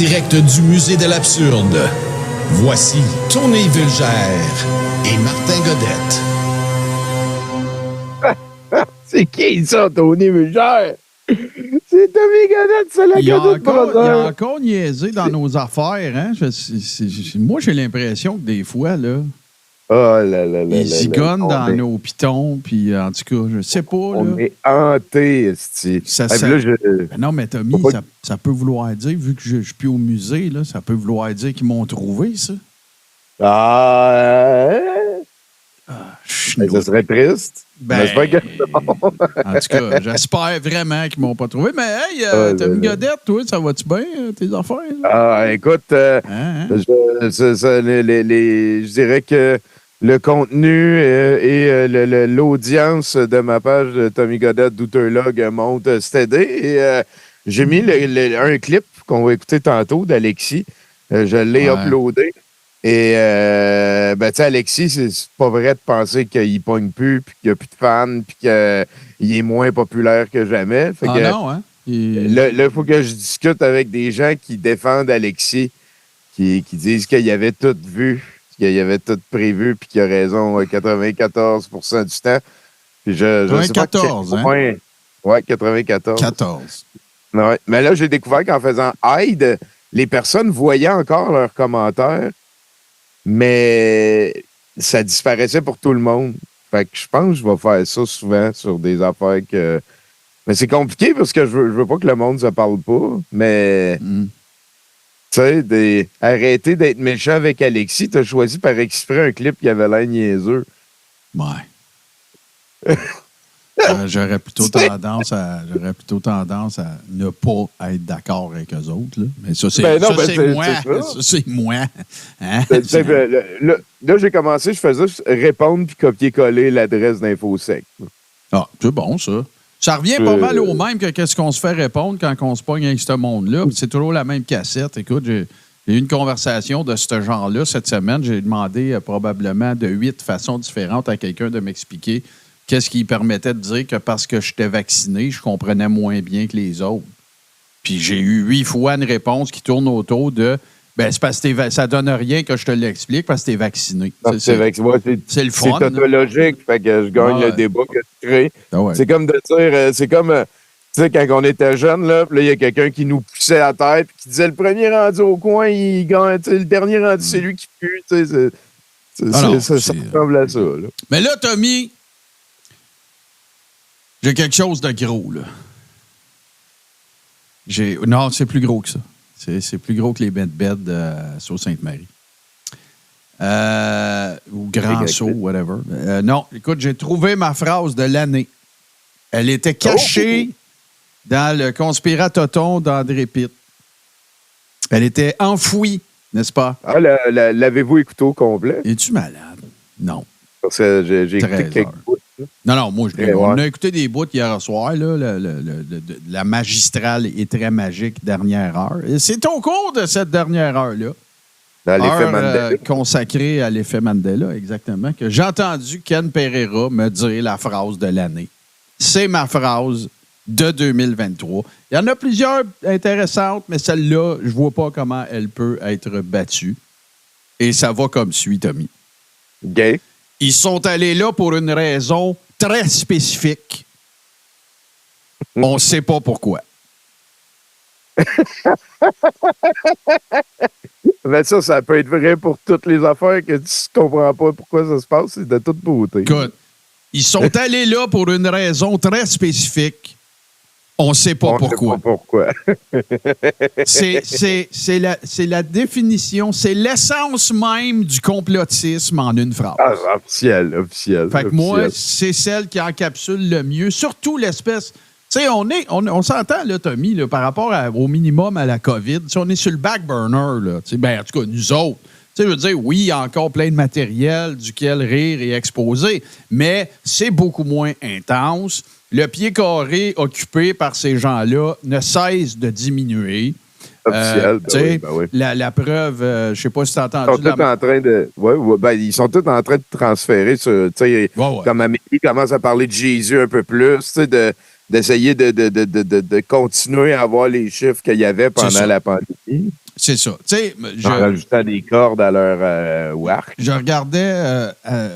direct du musée de l'absurde, voici Tony Vulgère et Martin Godette. C'est qui ça, Tony Vulgère? C'est Tommy Godette, c'est la Godette Brother. Il a encore niaisé dans nos affaires, hein? Moi, j'ai l'impression que des fois, là, il zigonne dans nos pitons, puis en tout cas, je sais pas. On est hanté, esti. Non, mais Tommy, ça peut vouloir dire, vu que je suis plus au musée, là, ça peut vouloir dire qu'ils m'ont trouvé, ça. Ça serait triste. En tout cas, j'espère vraiment qu'ils m'ont pas trouvé. Mais hey, Tommy Godette, toi, ça va-tu bien, tes affaires? Écoute, je dirais que le contenu et l'audience de ma page de Tommy Godette Douterlog monte stédé. Et j'ai mis un clip qu'on va écouter tantôt d'Alexis. Je l'ai uploadé. Et, tu sais, Alexis, c'est pas vrai de penser qu'il pogne plus, puis qu'il n'y a plus de fans, puis qu'il est moins populaire que jamais. Fait que, non, hein? Là, il faut que je discute avec des gens qui défendent Alexis, qui disent qu'il avait tout vu, qu'il avait tout prévu, puis qu'il a raison 94% du temps. Puis je 94, sais pas, hein? Ouais, 94. 14. Ouais. Mais là, j'ai découvert qu'en faisant Hyde, les personnes voyaient encore leurs commentaires, mais ça disparaissait pour tout le monde. Fait que je pense que je vais faire ça souvent sur des affaires que... Mais c'est compliqué parce que je veux pas que le monde se parle pas, mais... Tu sais, arrêter d'être méchant avec Alexis, t'as choisi par exprès un clip qui avait l'air niaiseux. Ouais. J'aurais plutôt tendance à ne pas être d'accord avec eux autres. Là. Mais ça, c'est moi. Ça, c'est moi. Hein? Là, j'ai commencé, je faisais répondre puis copier-coller l'adresse d'InfoSec. C'est bon, ça. Ça revient pas mal au même que qu'est-ce qu'on se fait répondre quand on se pogne avec ce monde-là. C'est toujours la même cassette. Écoute, j'ai eu une conversation de ce genre-là cette semaine. J'ai demandé probablement de 8 façons différentes à quelqu'un de m'expliquer qu'est-ce qui permettait de dire que parce que j'étais vacciné, je comprenais moins bien que les autres. Puis j'ai eu 8 fois une réponse qui tourne autour de c'est parce que ça donne rien que je te l'explique parce que t'es vacciné. C'est le fun. C'est tautologique, fait que je gagne le débat que tu crées. C'est comme de dire, tu sais, quand on était jeunes, là, il y a quelqu'un qui nous poussait la tête puis qui disait le premier rendu au coin, il gagne, le dernier rendu, c'est lui qui pue. Ça ressemble à ça. Là. Mais là, Tommy, j'ai quelque chose de gros, là. Non, c'est plus gros que ça. C'est plus gros que les bed sur Sainte-Marie. Ou Grand Sault, whatever. Non, écoute, j'ai trouvé ma phrase de l'année. Elle était cachée dans le Conspiratoton d'André Pitt. Elle était enfouie, n'est-ce pas? L'avez-vous écouté au complet? Es-tu malade? Non. Parce que j'ai écouté quelques bouts. Non, moi, on a écouté des bouts hier soir, là, la magistrale et très magique dernière heure. Et c'est au cours de cette dernière heure-là, l'effet Mandela. Consacrée à l'effet Mandela, exactement, que j'ai entendu Ken Pereira me dire la phrase de l'année. C'est ma phrase de 2023. Il y en a plusieurs intéressantes, mais celle-là, je vois pas comment elle peut être battue. Et ça va comme suit, Tommy. Gay. Ils sont allés là pour une raison très spécifique. On ne sait pas pourquoi. Mais ça peut être vrai pour toutes les affaires que tu ne comprends pas pourquoi ça se passe. C'est de toute beauté. Écoute, ils sont allés là pour une raison très spécifique. On ne sait pas pourquoi. C'est la définition, c'est l'essence même du complotisme en une phrase. Officiel. Fait que moi, c'est celle qui encapsule le mieux, surtout l'espèce... Tu sais, on s'entend, là, Tommy, là, par rapport au minimum à la COVID. On est sur le back burner, là. En tout cas, nous autres. Tu sais, je veux dire, oui, il y a encore plein de matériel duquel rire et exposer, mais c'est beaucoup moins intense. Le pied carré occupé par ces gens-là ne cesse de diminuer. Officiel, oui. La preuve, je ne sais pas si tu as entendu. Ils sont tous en train de transférer sur, comme Amélie commence à parler de Jésus un peu plus, d'essayer de continuer à avoir les chiffres qu'il y avait pendant la pandémie. C'est ça. Tu sais, En rajoutant des cordes à leur arc. je regardais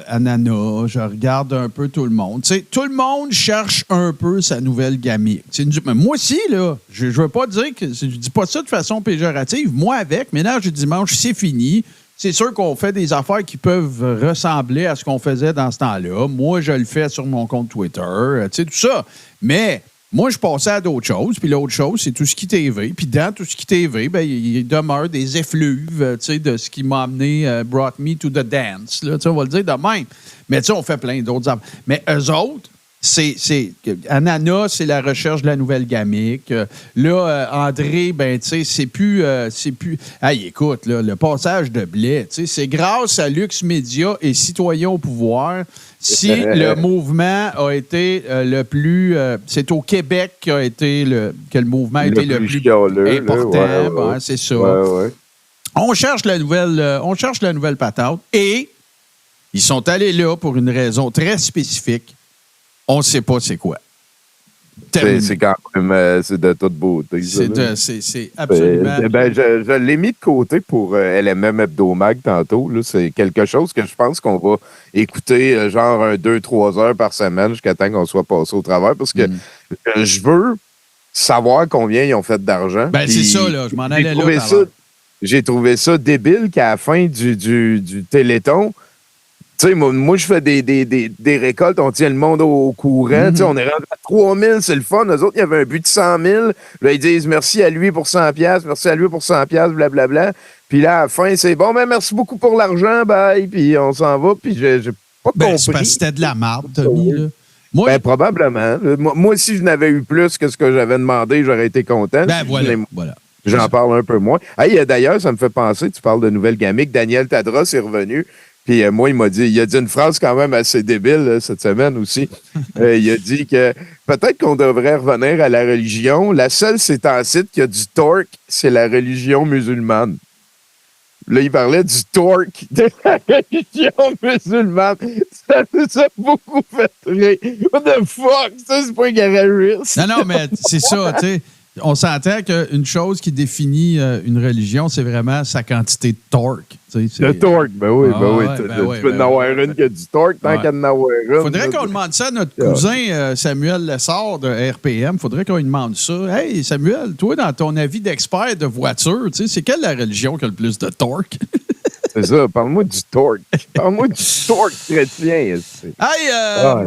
Anana, je regarde un peu tout le monde. Tu sais, tout le monde cherche un peu sa nouvelle gamique. Mais moi aussi, là, je veux pas dire que... Je dis pas ça de façon péjorative. Moi, avec Ménage du dimanche, c'est fini. C'est sûr qu'on fait des affaires qui peuvent ressembler à ce qu'on faisait dans ce temps-là. Moi, je le fais sur mon compte Twitter, tu sais, tout ça. Mais moi, je passais à d'autres choses. Puis l'autre chose, c'est Tout ce qui TV. Puis dans Tout ce qui TV, ben, il demeure des effluves, tu sais, de ce qui m'a amené, brought me to the dance. Là, on va le dire de même. Mais tu sais, on fait plein d'autres affaires. Mais eux autres, Anana, c'est la recherche de la nouvelle gamique. Là, André, ben, tu sais, c'est plus. Hey, écoute, là, le passage de blé, tu sais, c'est grâce à Lux Média et Citoyens au pouvoir si le mouvement a été le plus. C'est au Québec que le mouvement a été le plus important. Ouais, c'est ça. Ouais. On cherche la nouvelle patente et ils sont allés là pour une raison très spécifique. On ne sait pas c'est quoi. C'est quand même c'est de toute beauté. C'est absolument... Je l'ai mis de côté pour LMM Hebdomag tantôt. Là. C'est quelque chose que je pense qu'on va écouter genre 2-3 heures par semaine jusqu'à temps qu'on soit passé au travers parce que je veux savoir combien ils ont fait d'argent. Ben, c'est ça, là. Je m'en allais là. J'ai trouvé ça débile qu'à la fin du Téléthon, tu sais, moi, je fais des récoltes, on tient le monde au courant. Tu sais, on est rendu à 3 000, c'est le fun. Eux autres, il y avait un but de 100 000. Là, ils disent merci à lui pour 100 $, merci à lui pour 100 $, blablabla. Puis là, à la fin, c'est bon, ben merci beaucoup pour l'argent, bye. Puis on s'en va. Puis j'ai pas compris. C'est parce que c'était de la marde, Tommy, là. Ben, probablement. Moi, si je n'avais eu plus que ce que j'avais demandé, j'aurais été content. Ben, voilà. J'en parle un peu moins. Hey, d'ailleurs, ça me fait penser, tu parles de nouvelle gamique. Daniel Tadros est revenu. Puis moi, il a dit une phrase quand même assez débile là, cette semaine aussi. Il a dit que peut-être qu'on devrait revenir à la religion. La seule, c'est en site qui a du torque, c'est la religion musulmane. Là, il parlait du torque de la religion musulmane. Ça nous a beaucoup fait rire. What the fuck? Ça, c'est pas un garagiste. Non, mais c'est ça, tu sais. On s'entend qu'une chose qui définit une religion, c'est vraiment sa quantité de torque. Le torque, ben oui. Tu peux en avoir une qui a du torque tant qu'elle en avoir une. Faudrait qu'on demande ça à notre cousin Samuel Lessard de RPM. Faudrait qu'on lui demande ça. Hey, Samuel, toi, dans ton avis d'expert de voiture, c'est quelle la religion qui a le plus de torque? C'est ça, parle-moi du torque. Parle-moi du torque chrétien. Hey,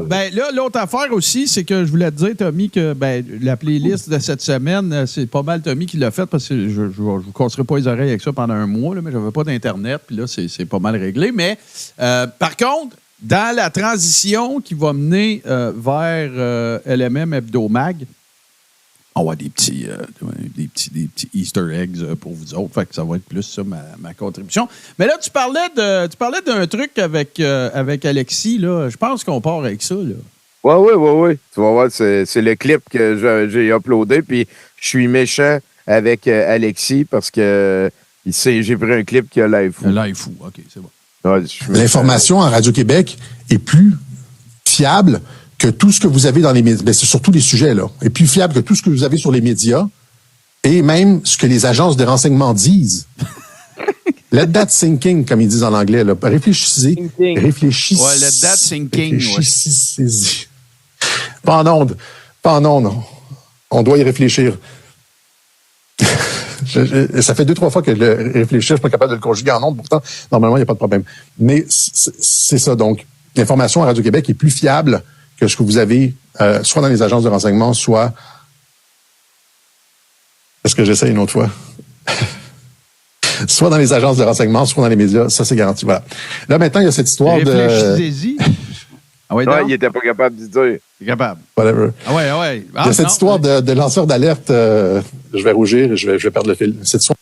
ben là, l'autre affaire aussi, c'est que je voulais te dire, Tommy, que la playlist de cette semaine, c'est pas mal Tommy qui l'a faite parce que je ne vous casserai pas les oreilles avec ça pendant un mois, là, mais j'avais pas d'Internet, puis là, c'est pas mal réglé. Mais par contre, dans la transition qui va mener vers LMM Hebdomag, on va avoir des petits Easter eggs pour vous autres. Fait que ça va être plus ça, ma contribution. Mais là, tu parlais d'un truc avec Alexis. Là. Je pense qu'on part avec ça. Là. Oui. Tu vas voir, c'est le clip que j'ai uploadé. Puis je suis méchant avec Alexis parce que j'ai pris un clip qui a l'air fou. L'air fou, OK, c'est bon. Ouais, l'information en Radio-Québec est plus fiable que tout ce que vous avez dans les médias. C'est surtout les sujets, là. Est plus fiable que tout ce que vous avez sur les médias et même ce que les agences de renseignement disent. Let that sinking, comme ils disent en anglais, là. Réfléchissez. Réfléchissez. Ouais, let that sinking. Réfléchissez-y. Pas en onde, non. On doit y réfléchir. Ça fait 2-3 fois que je le réfléchis, je suis pas capable de le conjuguer en ondes, pourtant, normalement, il n'y a pas de problème. Mais c'est ça, donc. L'information à Radio-Québec est plus fiable que ce que vous avez, soit dans les agences de renseignement, soit... Est-ce que j'essaie une autre fois? Soit dans les agences de renseignement, soit dans les médias, ça c'est garanti. Voilà. Là, maintenant, il y a cette histoire Réfléchissez-y. Ah ouais, il n'était pas capable de dire. Il est capable. Whatever. Ah ouais. Il y a cette histoire de lanceur d'alerte. Je vais rougir et je vais perdre le fil. Cette histoire...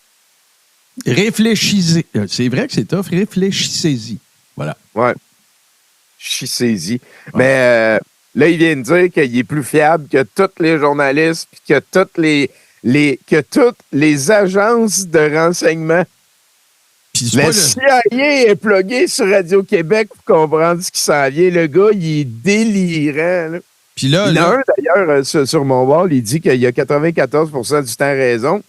Réfléchissez. C'est vrai que c'est tough. Réfléchissez-y. Voilà. Ouais. Chissez-y. Ouais. Mais là, il vient de dire qu'il est plus fiable que tous les journalistes puis que toutes les agences de renseignement. La CIA est pluguée sur Radio-Québec pour comprendre ce qui s'en vient. Le gars, il est délirant. Là. Puis là, il y en a un, d'ailleurs, sur mon wall, il dit qu'il y a 94% du temps raison.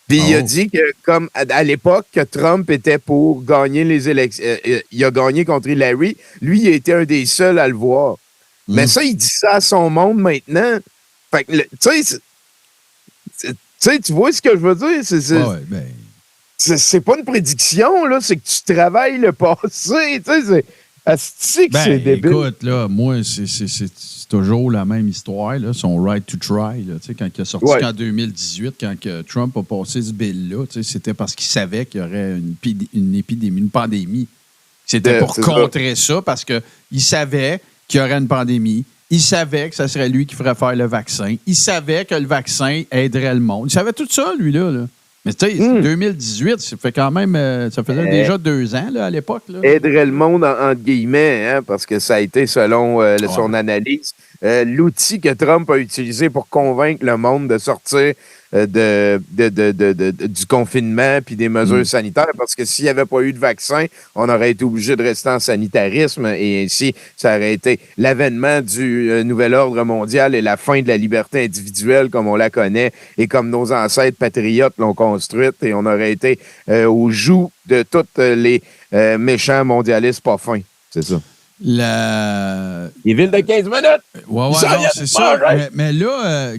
Puis il a dit que, comme à l'époque, que Trump était pour gagner les élections. Il a gagné contre Hillary. Lui, il a été un des seuls à le voir. Mais ça, il dit ça à son monde maintenant. Fait que, tu sais, tu vois ce que je veux dire? C'est pas une prédiction, là. C'est que tu travailles le passé. Tu sais, c'est débile. Écoute, là, moi, c'est toujours la même histoire, là, son right to try. Là, quand il a sorti en 2018, quand Trump a passé ce bill-là, c'était parce qu'il savait qu'il y aurait une épidémie, une pandémie. C'était pour contrer ça, parce qu'il savait qu'il y aurait une pandémie. Il savait que ce serait lui qui ferait faire le vaccin. Il savait que le vaccin aiderait le monde. Il savait tout ça, lui-là. Mais tu sais, 2018, ça fait quand même, ça faisait déjà 2 ans là, à l'époque. Aiderait le monde, entre guillemets, hein, parce que ça a été, selon son analyse, l'outil que Trump a utilisé pour convaincre le monde de sortir du confinement puis des mesures sanitaires, parce que s'il n'y avait pas eu de vaccin, on aurait été obligé de rester en sanitarisme et ainsi, ça aurait été l'avènement du nouvel ordre mondial et la fin de la liberté individuelle comme on la connaît et comme nos ancêtres patriotes l'ont construite, et on aurait été au joug de tous les méchants mondialistes pas fins. C'est ça. Les villes de 15 minutes. Ouais, non, c'est ça. Mais là,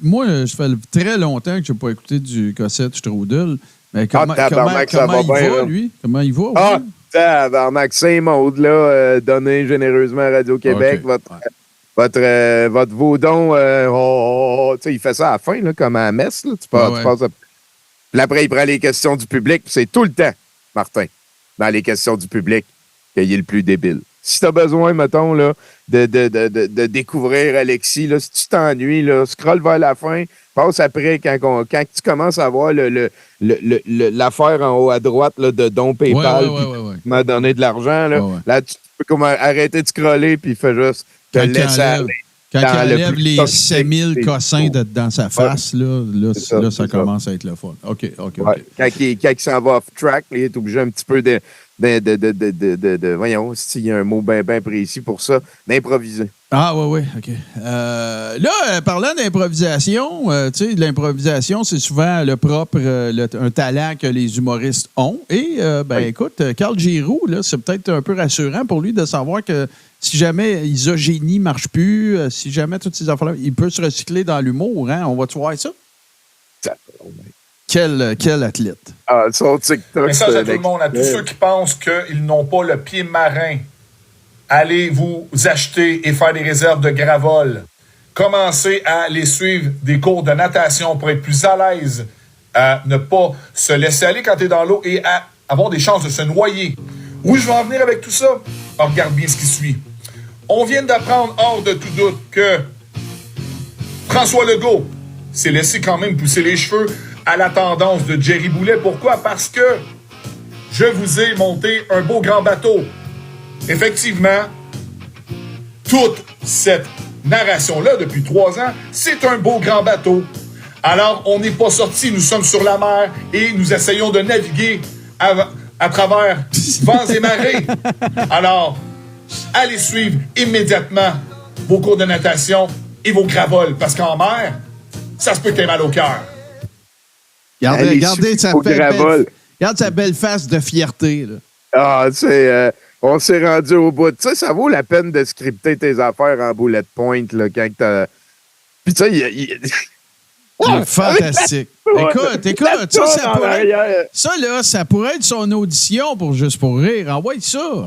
moi, ça fait très longtemps que je n'ai pas écouté du Cossette Strudel. Mais comment il va, lui? Comment il va? Tabarnak, Saint-Maude, là, donné généreusement à Radio-Québec. Okay. Votre vaudon, il fait ça à la fin, là, comme à la messe. Là, tu passes Puis après, il prend les questions du public. C'est tout le temps, Martin, dans les questions du public, qu'il est le plus débile. Si tu as besoin, mettons, là, de découvrir Alexis, là, si tu t'ennuies, là, scrolle vers la fin, passe après quand tu commences à voir l'affaire en haut à droite là, de don PayPal qui m'a donné de l'argent. Là, tu peux arrêter de scroller puis il fait juste te laisser aller. Quand il enlève les 7000 cossins dans sa face, là, ça commence à être le fun. OK. Quand il s'en va off-track, il est obligé un petit peu voyons, s'il y a un mot bien précis pour ça, d'improviser. Ah, oui, OK. Là, parlant d'improvisation, tu sais, l'improvisation, c'est souvent le propre, un talent que les humoristes ont. Et, écoute, Carl Giroux, là, c'est peut-être un peu rassurant pour lui de savoir que si jamais Isogénie ne marche plus, si jamais toutes ces affaires-là, il peut se recycler dans l'humour, hein? On va-tu voir ça? Quel athlète. Ah, son TikTok. Message à tout le monde, à tous ceux qui pensent qu'ils n'ont pas le pied marin. Allez vous acheter et faire des réserves de gravol. Commencez à aller suivre des cours de natation pour être plus à l'aise, à ne pas se laisser aller quand tu es dans l'eau et à avoir des chances de se noyer. Où je vais en venir avec tout ça? Alors, regarde bien ce qui suit. On vient d'apprendre hors de tout doute que François Legault s'est laissé quand même pousser les cheveux à la tendance de Jerry Boulet. Pourquoi? Parce que je vous ai monté un beau grand bateau. Effectivement, toute cette narration-là, depuis 3 ans, c'est un beau grand bateau. Alors, on n'est pas sortis, nous sommes sur la mer et nous essayons de naviguer à travers vents et marées. Alors, allez suivre immédiatement vos cours de natation et vos gravoles, parce qu'en mer, ça se peut que t'aies mal au cœur. Regardez sa belle face de fierté. Là. Ah, on s'est rendu au bout. Tu sais, ça vaut la peine de scripter tes affaires en bullet point là, quand t'as... Puis tu sais, il est fantastique. Écoute, ça pourrait être son audition pour Juste pour rire. Envoie ça.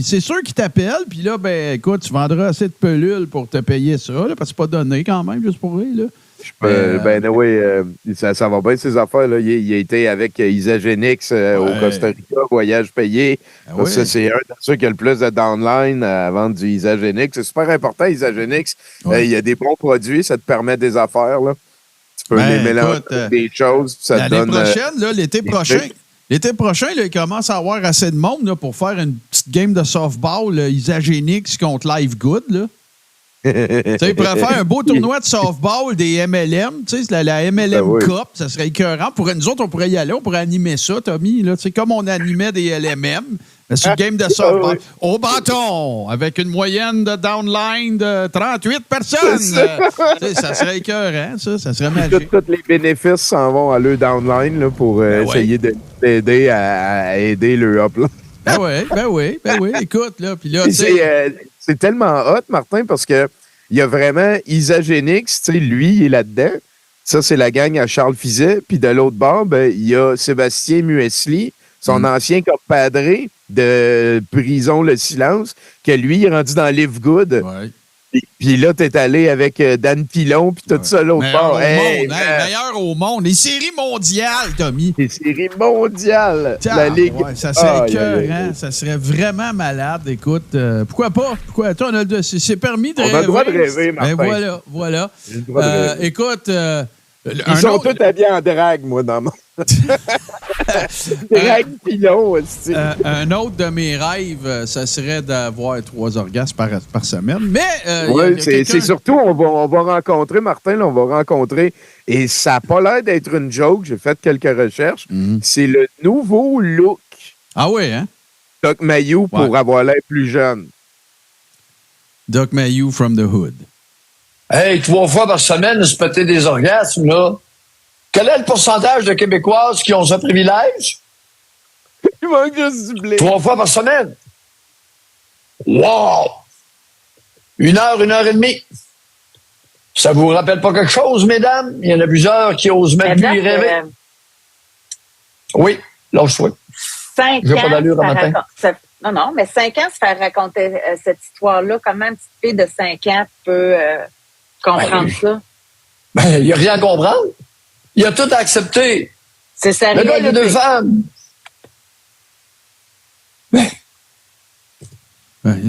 C'est sûr qu'il t'appelle. Puis là, écoute, tu vendras assez de pelules pour te payer ça, là, parce que c'est pas donné quand même, Juste pour rire, là. Ça va bien, ces affaires. Là. Il a été avec Isagenix au Costa Rica, voyage payé. Ça, c'est un de ceux qui a le plus de downline à vendre du Isagenix. C'est super important, Isagenix. Il y a des bons produits, ça te permet des affaires. Là. Tu peux les mélanger avec des choses. Ça te donne. L'été prochain, là, il commence à avoir assez de monde là, pour faire une petite game de softball Isagenix contre Live Good. Là. Il pourrait faire un beau tournoi de softball des MLM, la MLM Cup, ça serait écœurant. Nous autres, on pourrait y aller, on pourrait animer ça, Tommy. Là, comme on animait des LMM, C'est une game de softball. Au bâton, avec une moyenne de downline de 38 personnes. Ça serait écœurant, ça. Ça serait magique. Tous les bénéfices s'en vont à leur downline là, pour essayer d'aider à aider le upline. Ben oui. Écoute, là. Puis là, c'est tellement hot, Martin, parce que il y a vraiment Isagenix, tu sais, lui, il est là-dedans. Ça, c'est la gang à Charles Fizet. Puis de l'autre bord, ben, il y a Sébastien Muesli, son ancien compadre de Prison Le Silence, que lui, il est rendu dans Live Good. Ouais. Puis là, t'es allé avec Dan Pilon, puis tout ça, l'autre bord. Meilleur au monde. Les séries mondiales, Tommy. Les séries mondiales. La Ligue. Ouais, ça serait écœurant. Ça serait vraiment malade. Écoute, pourquoi pas? C'est permis de rêver. On a le droit de rêver, Martin. Ben voilà. Écoute... Ils sont tous habillés en drague, moi, dans mon... drague pilon aussi. Un autre de mes rêves, ça serait d'avoir 3 orgasmes par semaine. Mais oui, c'est surtout, on va rencontrer, Martin, là, on va rencontrer, et ça n'a pas l'air d'être une joke, j'ai fait quelques recherches, c'est le nouveau look. Ah oui, hein? Doc Mayou pour avoir l'air plus jeune. Doc Mayou from the hood. Hey, 3 fois par semaine, se péter des orgasmes, là. Quel est le pourcentage de Québécoises qui ont ce privilège? Il manque juste du blé. 3 fois par semaine. Wow! 1 heure, 1 heure et demie. Ça vous rappelle pas quelque chose, mesdames? Il y en a plusieurs qui osent même plus y rêver. Oui, lâche-toi. 5 J'ai pas d'allure ans. à matin. Non, mais 5 ans, se faire raconter cette histoire-là, comment une petite fille de 5 ans peut comprendre ça? Ben, il n'y a rien à comprendre. Il a tout à accepter. C'est sa Le gars, il a 2 femmes.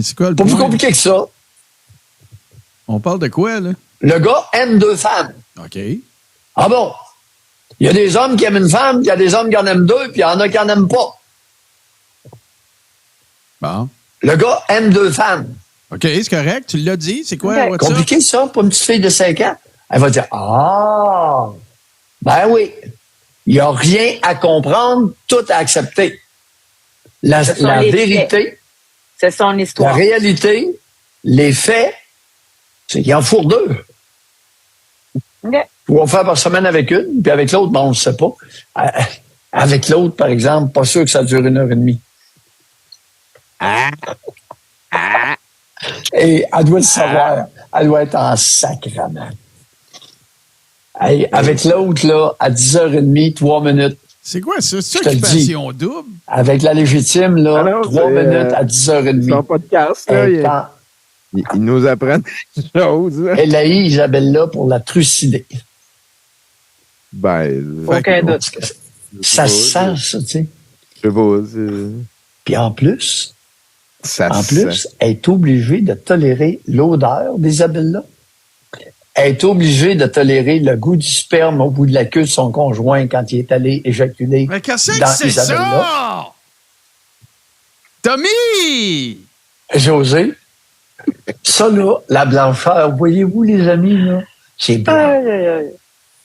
C'est quoi le Pas point? plus compliqué que ça. On parle de quoi, là? Le gars aime 2 femmes. OK. Ah bon? Il y a des hommes qui aiment une femme, puis il y a des hommes qui en aiment 2, puis il y en a qui en aiment pas. Bon. Le gars aime 2 femmes. OK, c'est correct. Tu l'as dit. C'est quoi? Okay. What's up? Compliqué, ça, pour une petite fille de 5 ans? Elle va dire, ah, ben oui. Il n'y a rien à comprendre, tout à accepter. La vérité, c'est son histoire. la réalité, les faits, c'est qu'il en fourre 2. Okay. 3 fois par semaine avec une, puis avec l'autre, ben, on ne sait pas. Avec l'autre, par exemple, pas sûr que ça dure 1 heure et demie. Et elle doit le savoir. Elle doit être en sacrament. Hey, avec l'autre, là, à 10h30, 3 minutes. C'est quoi ça? C'est Je te le dis. occupation double? Avec la légitime, là, Ah non, 3 minutes à 10h30. Son podcast, là, il nous apprend des choses. Là. Elle a eu Isabelle-là pour la trucider. Ben, Aucun doute. Ça se sent, ça, tu sais. je sais pas. Puis en plus, Ça elle est obligée de tolérer l'odeur d'Isabelle-là. Elle est obligée de tolérer le goût du sperme au bout de la queue de son conjoint quand il est allé éjaculer Mais qu'est-ce que dans c'est Isabelle-là. ça? Tommy! José, ça, là, la blancheur, voyez-vous, les amis, là, c'est blanc. Aïe, aïe, aïe.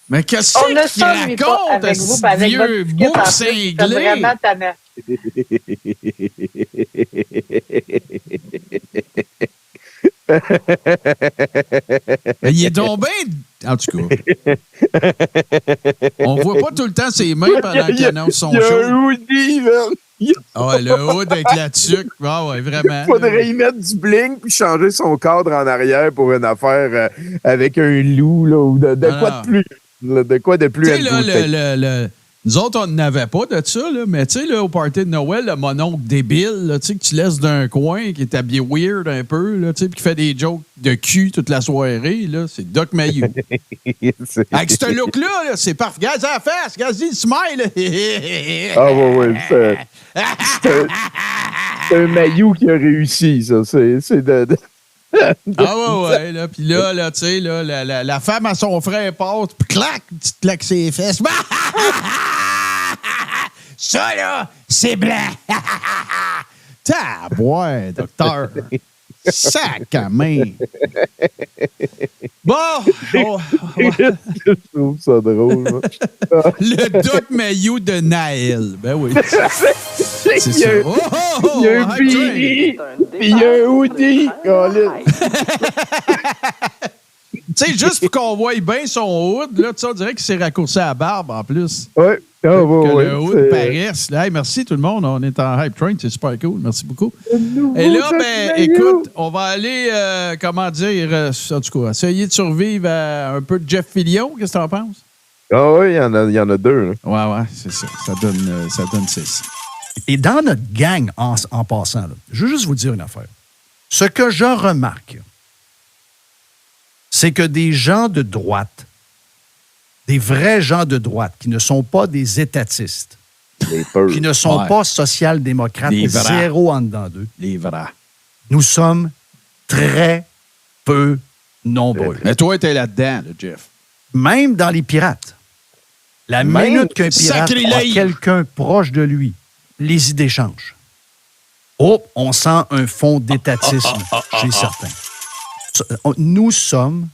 Mais qu'est-ce On a qu'il ça, lui, pas raconte, avec vous, ce pas avec vieux votre ticket, bouc en plus, c'est cinglé? vraiment tannant. Mais il est donc bien... En tout cas. On voit pas tout le temps ses mains pendant qu'il annonce son Il y a show. un hoodie, man. Ah ouais, le hood avec la tuque. Ah ouais, vraiment. Il faudrait y mettre du bling puis changer son cadre en arrière pour une affaire avec un loup, là, ou de quoi Ah. de plus. Là, de quoi de plus. Tu sais, là, nous autres, on n'avait pas de ça, là, mais tu sais, là, au party de Noël, le mononcle débile, là, tu sais, que tu laisses d'un coin, qui est habillé weird un peu, là, tu sais, puis qui fait des jokes de cul toute la soirée, là, c'est Doc Mayou. Avec ce look-là, là, c'est parfait. Regarde la face, regarde le smile. Ah, ouais. C'est un Mayou qui a réussi, ça. C'est de... Ah ouais, là. Puis là, tu sais, là, la femme à son frère passe, puis clac, tu te claques ses fesses. Ça, là, c'est blanc. T'as à boire, docteur. Sac à main. Bon. Je trouve ça drôle. Moi. Le Doc Mayo de Naël. Ben oui. C'est Il y ça. a, il y a un Billy, puis il y a un hoodie. Tu sais, juste pour qu'on voie bien son hood, là, on dirait qu'il s'est raccourci à la barbe en plus. Oui. Que le hood paraisse. Là, hey, merci tout le monde. On est en hype train. C'est super cool. Merci beaucoup. Et là, ben, écoute, on va aller, comment dire, en tout cas, essayer de survivre à un peu de Jeff Fillion. Qu'est-ce que tu en penses? Ah oui, il y en a deux. Là. Ouais, c'est ça. Ça donne 6. Et dans notre gang, en passant, là, je veux juste vous dire une affaire. Ce que je remarque, c'est que des gens de droite, des vrais gens de droite, qui ne sont pas des étatistes, qui ne sont pas social-démocrates, zéro en dedans d'eux, les vrais. Nous sommes très peu nombreux. Mais toi, t'es là-dedans, là, Jeff. Même dans les pirates. La minute qu'un pirate a quelqu'un proche de lui, les idées changent. Oh, on sent un fond d'étatisme chez certains. Nous sommes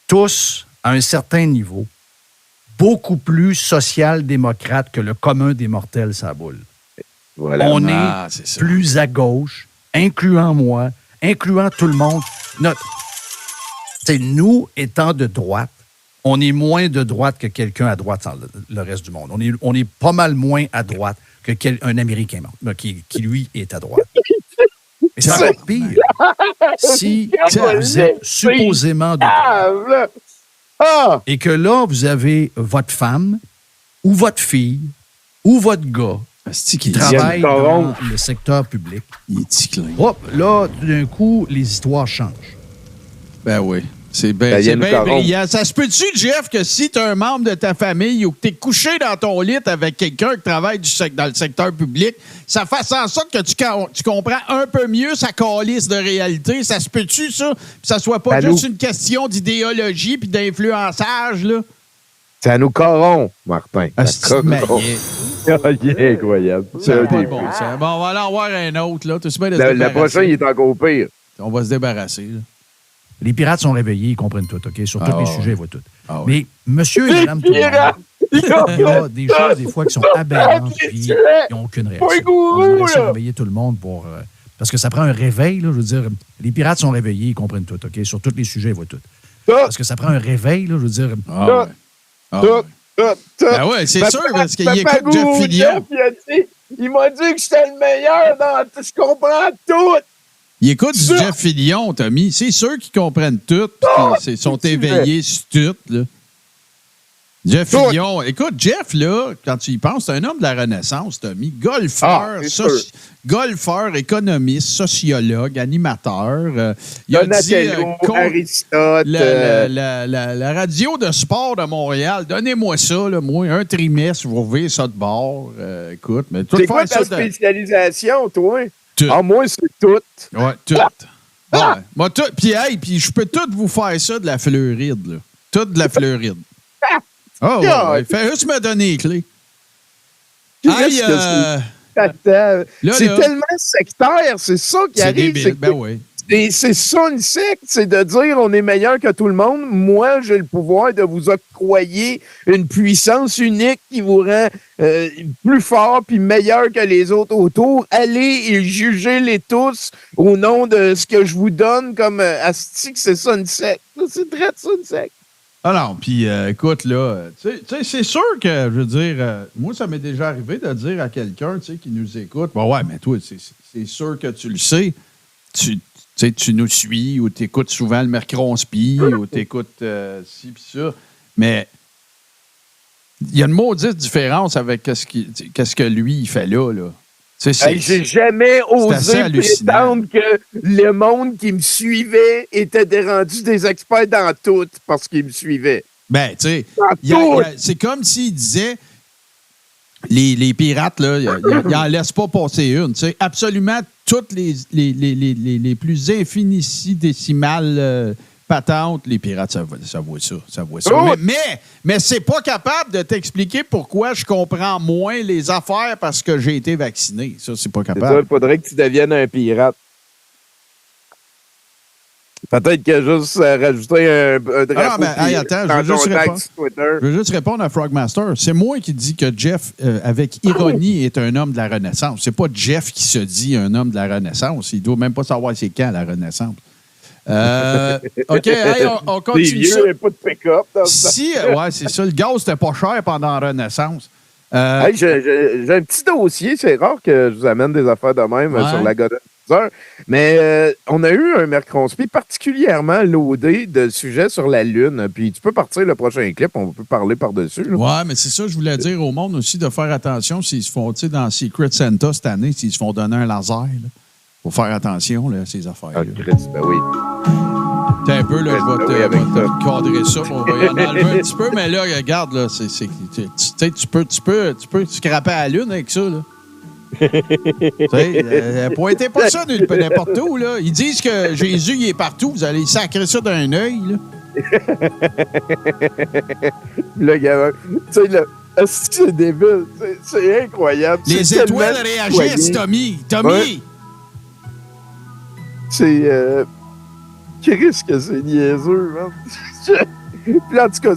tous, à un certain niveau, beaucoup plus social-démocrates que le commun des mortels, ça boule. Voilà. On est plus à gauche, incluant moi, incluant tout le monde. Nous, étant de droite, on est moins de droite que quelqu'un à droite dans le reste du monde. On est pas mal moins à droite qu'un Américain qui, lui, est à droite. Et c'est encore pire. Si vous êtes supposément de droite et que là, vous avez votre femme ou votre fille ou votre gars qui travaille dans le secteur public. Il est ticlin. Hop, là, d'un coup, les histoires changent. Ben oui. C'est bien brillant. Ça se peut-tu, Jeff, que si tu es un membre de ta famille ou que tu es couché dans ton lit avec quelqu'un qui travaille dans le secteur public, ça fasse en sorte que tu comprends un peu mieux sa calice de réalité? Ça se peut-tu, ça? Puis ça soit pas juste une question d'idéologie puis d'influençage, là? Ça nous corrompt, Martin. C'est incroyable. C'est bon. Bon, on va aller en voir un autre, là. Le prochain, il est encore pire. On va se débarrasser, là. Les pirates sont réveillés, ils comprennent tout, OK? Sur tous les sujets, ils voient tout. Ah, mais monsieur et madame tout le monde, il y a des choses, des fois, qui sont aberrantes, puis ils n'ont aucune réaction. On va réveiller tout le monde pour... parce que ça prend un réveil, là, je veux dire. Les pirates sont réveillés, ils comprennent tout, OK? Sur tous les sujets, ils voient tout. Parce que ça prend un réveil, là, je veux dire... Ben ouais, c'est sûr, parce qu'il écoute Jeff Fillion. Il m'a dit que j'étais le meilleur dans... Je comprends tout! Il écoute du Jeff Fillion, Tommy. C'est sûr qu'ils comprennent tout. Ils sont éveillés sur tout. Là. Jeff Fillion. Écoute, Jeff, là, quand tu y penses, c'est un homme de la Renaissance, Tommy. Golfeur, économiste, sociologue, animateur. Il a dit Aristote. La radio de sport de Montréal, donnez-moi ça, là, moi, un trimestre, vous revenez ça de bord. Écoute, mais tout. C'est quoi ta spécialisation, toi? Tout. Ah, moi, c'est tout. Ouais, tout. Ouais. Moi, tout. Puis je peux tout vous faire ça de la Floride, là. Tout de la Floride. Oh, ouais. Fais juste me donner les clés. Hey, c'est tellement sectaire, c'est ça qui arrive. Débile. Ben oui. C'est ça une secte, c'est de dire on est meilleur que tout le monde. Moi, j'ai le pouvoir de vous octroyer une puissance unique qui vous rend plus fort puis meilleur que les autres autour. Allez et jugez-les tous au nom de ce que je vous donne comme astique. C'est ça une secte. C'est très ça une secte. Ah non, puis écoute, là, tu sais, c'est sûr que, je veux dire, moi, ça m'est déjà arrivé de dire à quelqu'un, tu sais, qui nous écoute, bah ouais, mais toi, c'est sûr que tu le sais. Tu nous suis ou tu écoutes souvent le Mercronspi ou tu écoutes ci pis ça. Mais il y a une maudite différence avec qu'est-ce que lui, il fait là. J'ai jamais osé prétendre que le monde qui me suivait était rendu des experts dans tout parce qu'ils me suivaient. Ben, tu sais, c'est comme s'il disait... Les pirates, là, ils n'en laissent pas passer une. Tu sais, absolument toutes les plus infinitésimales patentes, les pirates, ça vaut ça. Ça vaut ça. Oh! Mais c'est pas capable de t'expliquer pourquoi je comprends moins les affaires parce que j'ai été vacciné. Ça, c'est pas capable. Il faudrait que tu deviennes un pirate. Peut-être qu'il a juste rajouté un drapeau. Attends, je veux juste répondre à Frogmaster. C'est moi qui dis que Jeff, avec ironie, est un homme de la Renaissance. C'est pas Jeff qui se dit un homme de la Renaissance. Il doit même pas savoir c'est quand la Renaissance. OK, hey, on continue ça. Il n'y a pas de pick-up. Ouais, c'est ça. Le gaz, c'était pas cher pendant la Renaissance. Hey, j'ai un petit dossier. C'est rare que je vous amène des affaires de même sur la Godette. Mais on a eu un Mercronspi particulièrement loadé de sujets sur la Lune. Puis tu peux partir le prochain clip, on peut parler par-dessus. Là. Ouais, mais c'est ça, je voulais dire au monde aussi de faire attention s'ils se font, tu sais, dans Secret Santa cette année, s'ils se font donner un laser. Il faut faire attention là, à ces affaires-là. Ben oui. T'es un peu, là, je vais te cadrer ça. On va y en enlever un petit peu, mais là, regarde, là, tu peux scraper à la Lune avec ça, là. Pointez pas ça n'importe où, là. Ils disent que Jésus, il est partout. Vous allez sacrer ça d'un œil, là. Le gars, tu sais, là, c'est débile. C'est incroyable. Les étoiles réagissent, Tommy. Ouais. C'est... Qu'est-ce que c'est niaiseux, man? Puis en tout cas,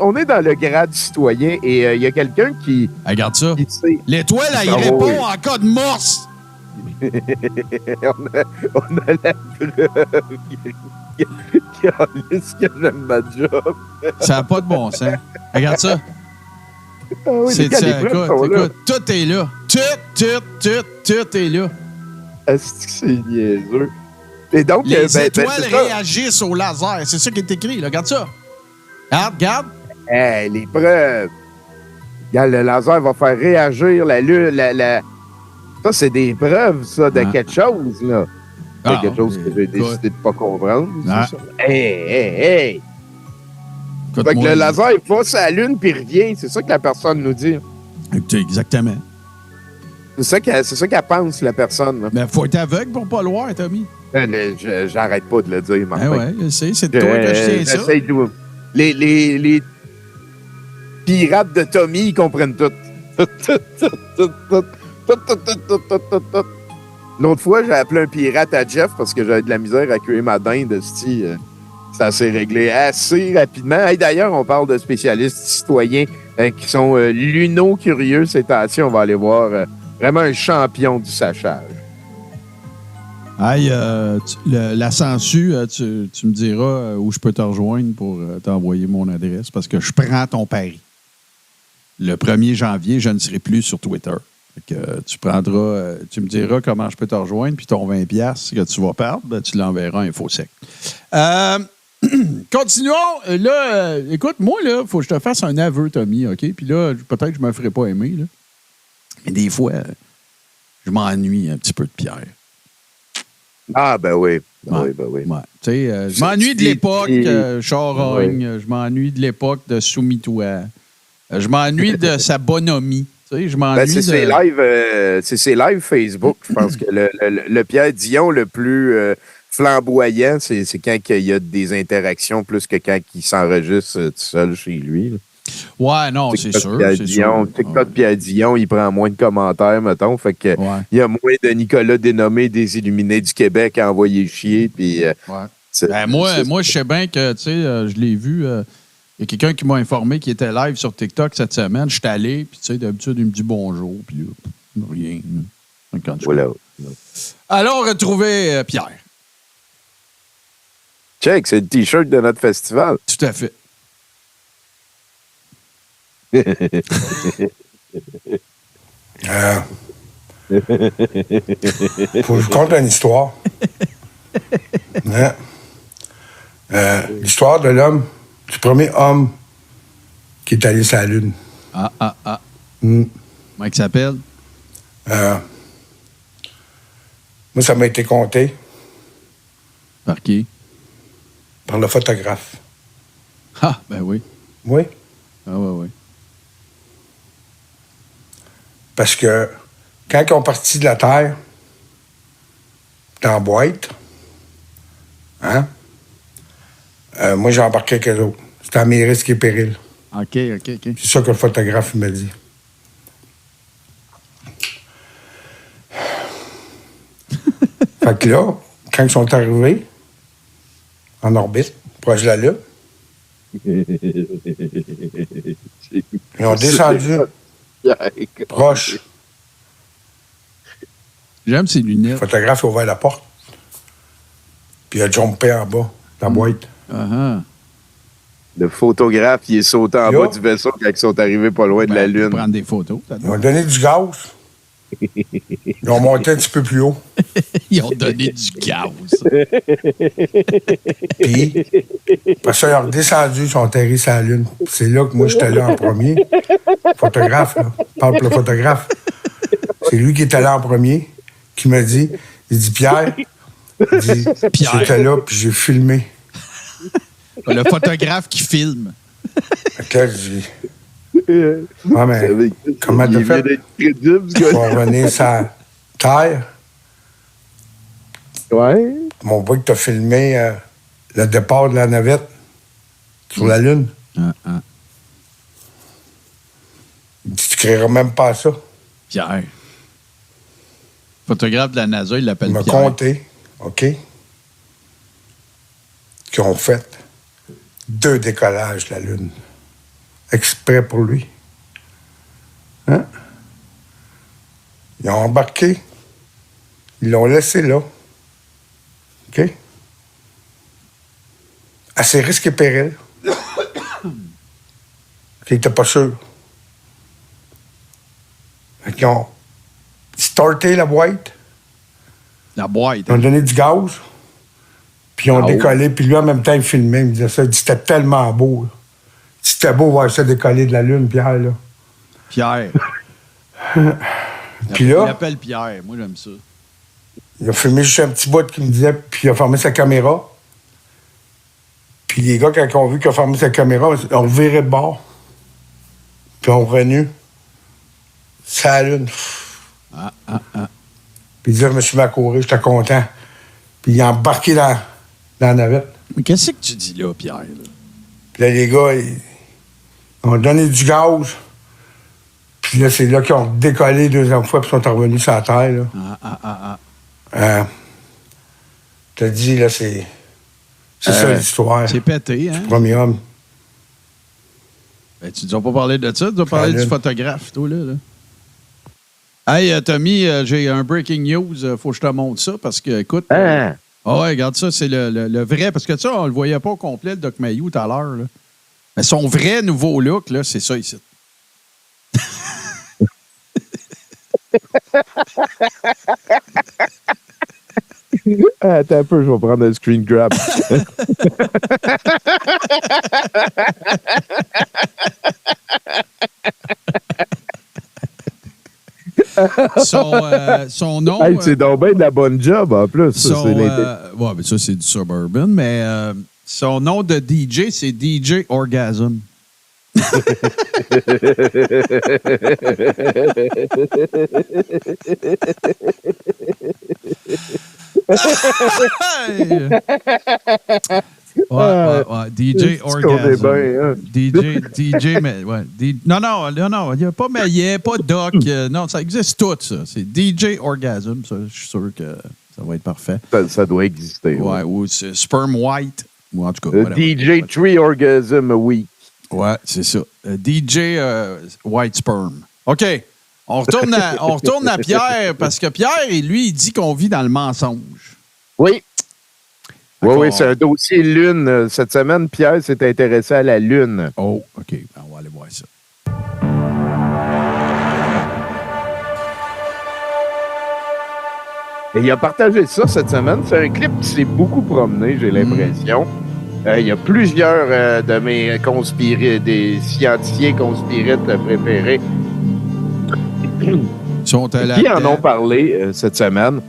on est dans le grade du citoyen et il y a quelqu'un qui... Regarde ça. L'étoile, elle y répond en cas de morse. on a la preuve que j'aime ma job. Ça n'a pas de bon sens. Regarde ça. Ah oui, écoute, tout est là. Tout est là. Est-ce que c'est niaiseux? Et donc, les étoiles réagissent au laser. C'est ça qui est écrit. Là. Regarde ça. Regarde. Hey, les preuves. Regarde, le laser va faire réagir la lune. Ça, c'est des preuves, ça, de quelque chose, là. C'est quelque chose que j'ai décidé de ne pas comprendre. Hey. Fait que le laser, il va sur la lune puis revient. C'est ça que la personne nous dit. Exactement. C'est ça qu'elle pense, la personne. Mais il faut être aveugle pour pas le voir, Tommy. J'arrête pas de le dire, Martin. Ouais, je sais, c'est de toi que je tiens ça. Les pirates de Tommy, ils comprennent tout. L'autre fois, j'ai appelé un pirate à Jeff parce que j'avais de la misère à cuire ma dinde. Ça s'est réglé assez rapidement. Hey, d'ailleurs, on parle de spécialistes citoyens qui sont luno-curieux ces temps-ci. On va aller voir vraiment un champion du sachage. Hey, la Sangsue, tu me diras où je peux te rejoindre pour t'envoyer mon adresse parce que je prends ton pari. Le 1er janvier, je ne serai plus sur Twitter. Fait que tu me diras comment je peux te rejoindre, puis ton 20$ que tu vas perdre, ben, tu l'enverras à InfoSec. Continuons. Là, écoute, moi, il faut que je te fasse un aveu, Tommy, OK? Puis là, peut-être que je ne me ferai pas aimer, là. Mais des fois, je m'ennuie un petit peu de Pierre. Ah, ben oui. Ouais. Je m'ennuie de l'époque Charogne. Je m'ennuie de l'époque de Soumis-toi. Je m'ennuie de sa bonhomie. Je m'ennuie c'est ses lives Facebook. Je pense que le Pierre Dion le plus flamboyant, c'est quand il y a des interactions plus que quand il s'enregistre tout seul chez lui. Là. Ouais, non, c'est sûr. TikTok Pierre Dion, il prend moins de commentaires, mettons. Fait que il y a moins de Nicolas Dénommé des Illuminés du Québec à envoyer chier. Puis, moi, je sais bien que, tu sais, je l'ai vu. Il y a quelqu'un qui m'a informé qu'il était live sur TikTok cette semaine. Je suis allé, puis, tu sais, d'habitude, il me dit bonjour, puis rien. Voilà. Alors, retrouvez Pierre. Check, c'est le T-shirt de notre festival. Tout à fait. Faut que je compte une histoire. L'histoire de l'homme, du premier homme qui est allé sur la Lune. Comment il s'appelle? Moi, ça m'a été conté. Par qui? Par le photographe. Ah, ben oui. Oui. Ah, oui. Parce que quand ils ont parti de la Terre, dans la boîte, moi, j'ai embarqué avec eux autres. C'était à mes risques et périls. OK. C'est ça que le photographe m'a dit. Fait que là, quand ils sont arrivés, en orbite, proche de la Lune. Ils ont descendu proche. J'aime ces lunettes. Le photographe a ouvert la porte. Puis il a jumpé en bas, dans la boîte. Le photographe, il est sauté en bas du vaisseau quand ils sont arrivés pas loin de la Lune. Prendre des photos. Ils ont donné du gaz. Ils ont monté un petit peu plus haut. Ils ont donné du gaz. Puis, après ça, ils ont redescendu, ils sont atterris sur la Lune. C'est là que moi, j'étais là en premier. Le photographe, là. Je parle pour le photographe. C'est lui qui était là en premier, qui m'a dit, il dit, Pierre, j'étais là, puis j'ai filmé. Le photographe qui filme. Là, je dis, ah, mais comment t'as fait pour revenir sur la Terre? Ouais. Mon boy que t'as filmé le départ de la navette sur la Lune. Il dit, tu créeras même pas ça. Pierre. Photographe de la NASA, il l'appelle Pierre. Il m'a compté, OK, qu'ils ont fait 2 décollages de la Lune. Exprès pour lui. Hein? Ils ont embarqué. Ils l'ont laissé là. OK? À ses risques et périls. Ils n'étaient pas sûrs. Ils ont starté la boîte. La boîte. Ils ont donné du gaz. Puis ils ont décollé. Puis lui, en même temps, il filmait. Il me disait ça. Il dit, c'était tellement beau. Là. C'était beau voir ça décoller de la Lune, Pierre. Là. Pierre. Puis là, il appelle Pierre. Moi, j'aime ça. Il a filmé juste un petit bout qui me disait, puis il a fermé sa caméra. Puis les gars, quand ils ont vu qu'il a fermé sa caméra, ils ont viré de bord. Puis ils ont revenu. C'est la Lune. Puis il disait, je me suis mis à courir, j'étais content. Puis il a embarqué dans la navette. Mais qu'est-ce que tu dis là, Pierre? Là? Puis là, les gars, ils ont donné du gaz. Puis là, c'est là qu'ils ont décollé 2e fois, puis ils sont revenus sur la Terre. Là. Je te dis, là, c'est ça l'histoire. C'est pété, hein? Du premier homme. Ben, tu ne dois pas parler de ça, tu dois parler du photographe, toi, là. Hey, Tommy, j'ai un breaking news. Faut que je te montre ça parce que, écoute. Ah ouais, regarde ça, c'est le vrai. Parce que ça, on le voyait pas au complet, le Doc Mayou, tout à l'heure. Là. Mais son vrai nouveau look, là, c'est ça ici. Attends un peu, je vais prendre un screen grab. Son nom. Hey, c'est donc bien de la bonne job, en plus. Ouais, mais ça, c'est du Suburban. Mais son nom de DJ, c'est DJ Orgasm. Ouais. DJ Orgasm. DJ, mais ouais. Non, il n'y a pas Maillet, pas Doc. Non, ça existe tout, ça. C'est DJ Orgasm. Ça, je suis sûr que ça va être parfait. Ça doit exister. Ouais, ou c'est Sperm White. Ou en tout cas, DJ Tree Orgasm Week. Ouais, c'est ça. DJ White Sperm. OK. On retourne à Pierre, parce que Pierre, lui, il dit qu'on vit dans le mensonge. Oui. Oui, c'est un dossier Lune. Cette semaine, Pierre s'est intéressé à la Lune. Oh, OK. On va aller voir ça. Et il a partagé ça cette semaine. C'est un clip qui s'est beaucoup promené, j'ai l'impression. Il y a plusieurs de mes des scientifiques conspirates préférés qui en ont parlé cette semaine.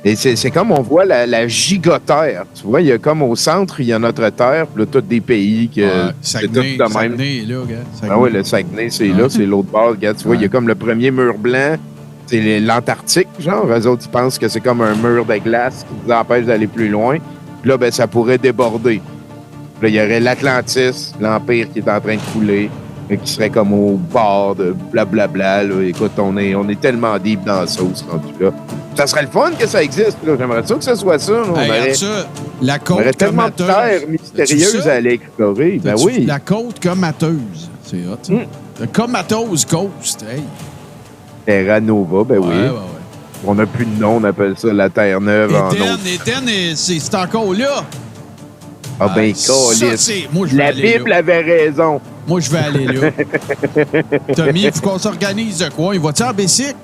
Et c'est comme on voit la gigoterre. Tu vois, il y a comme au centre, il y a notre terre, puis là, tous des pays que c'est tout de même. Saguenay, là, gars. Ah oui, le Saguenay, c'est là, c'est l'autre bord. Regarde, tu vois, il y a comme le premier mur blanc. C'est l'Antarctique, genre. Eux autres, ils pensent que c'est comme un mur de glace qui nous empêche d'aller plus loin. Puis là, ben, ça pourrait déborder. Puis là, il y aurait l'Atlantis, l'Empire qui est en train de couler, qui serait comme au bord de blablabla. Là. Écoute, on est tellement deep dans la sauce rendu là. Ça serait le fun que ça existe. Là. J'aimerais ça que ce soit ça. Là. On Hey, aurait, regarde ça, la on côte aurait tellement de comateuse. terres mystérieuses à aller explorer. Ben T'as-tu oui. La côte comateuse. C'est hot. Le Comatose Coast. Hey. Terra Nova, ben oui. Ouais. On n'a plus de nom, on appelle ça la Terre-Neuve en autre. Eden, c'est encore là. Ah ben, ça, câlisse. moi, je vais La aller Bible là. avait raison. Moi, je vais aller là. Tommy, il faut qu'on s'organise de quoi? Il va-tu en bicycle?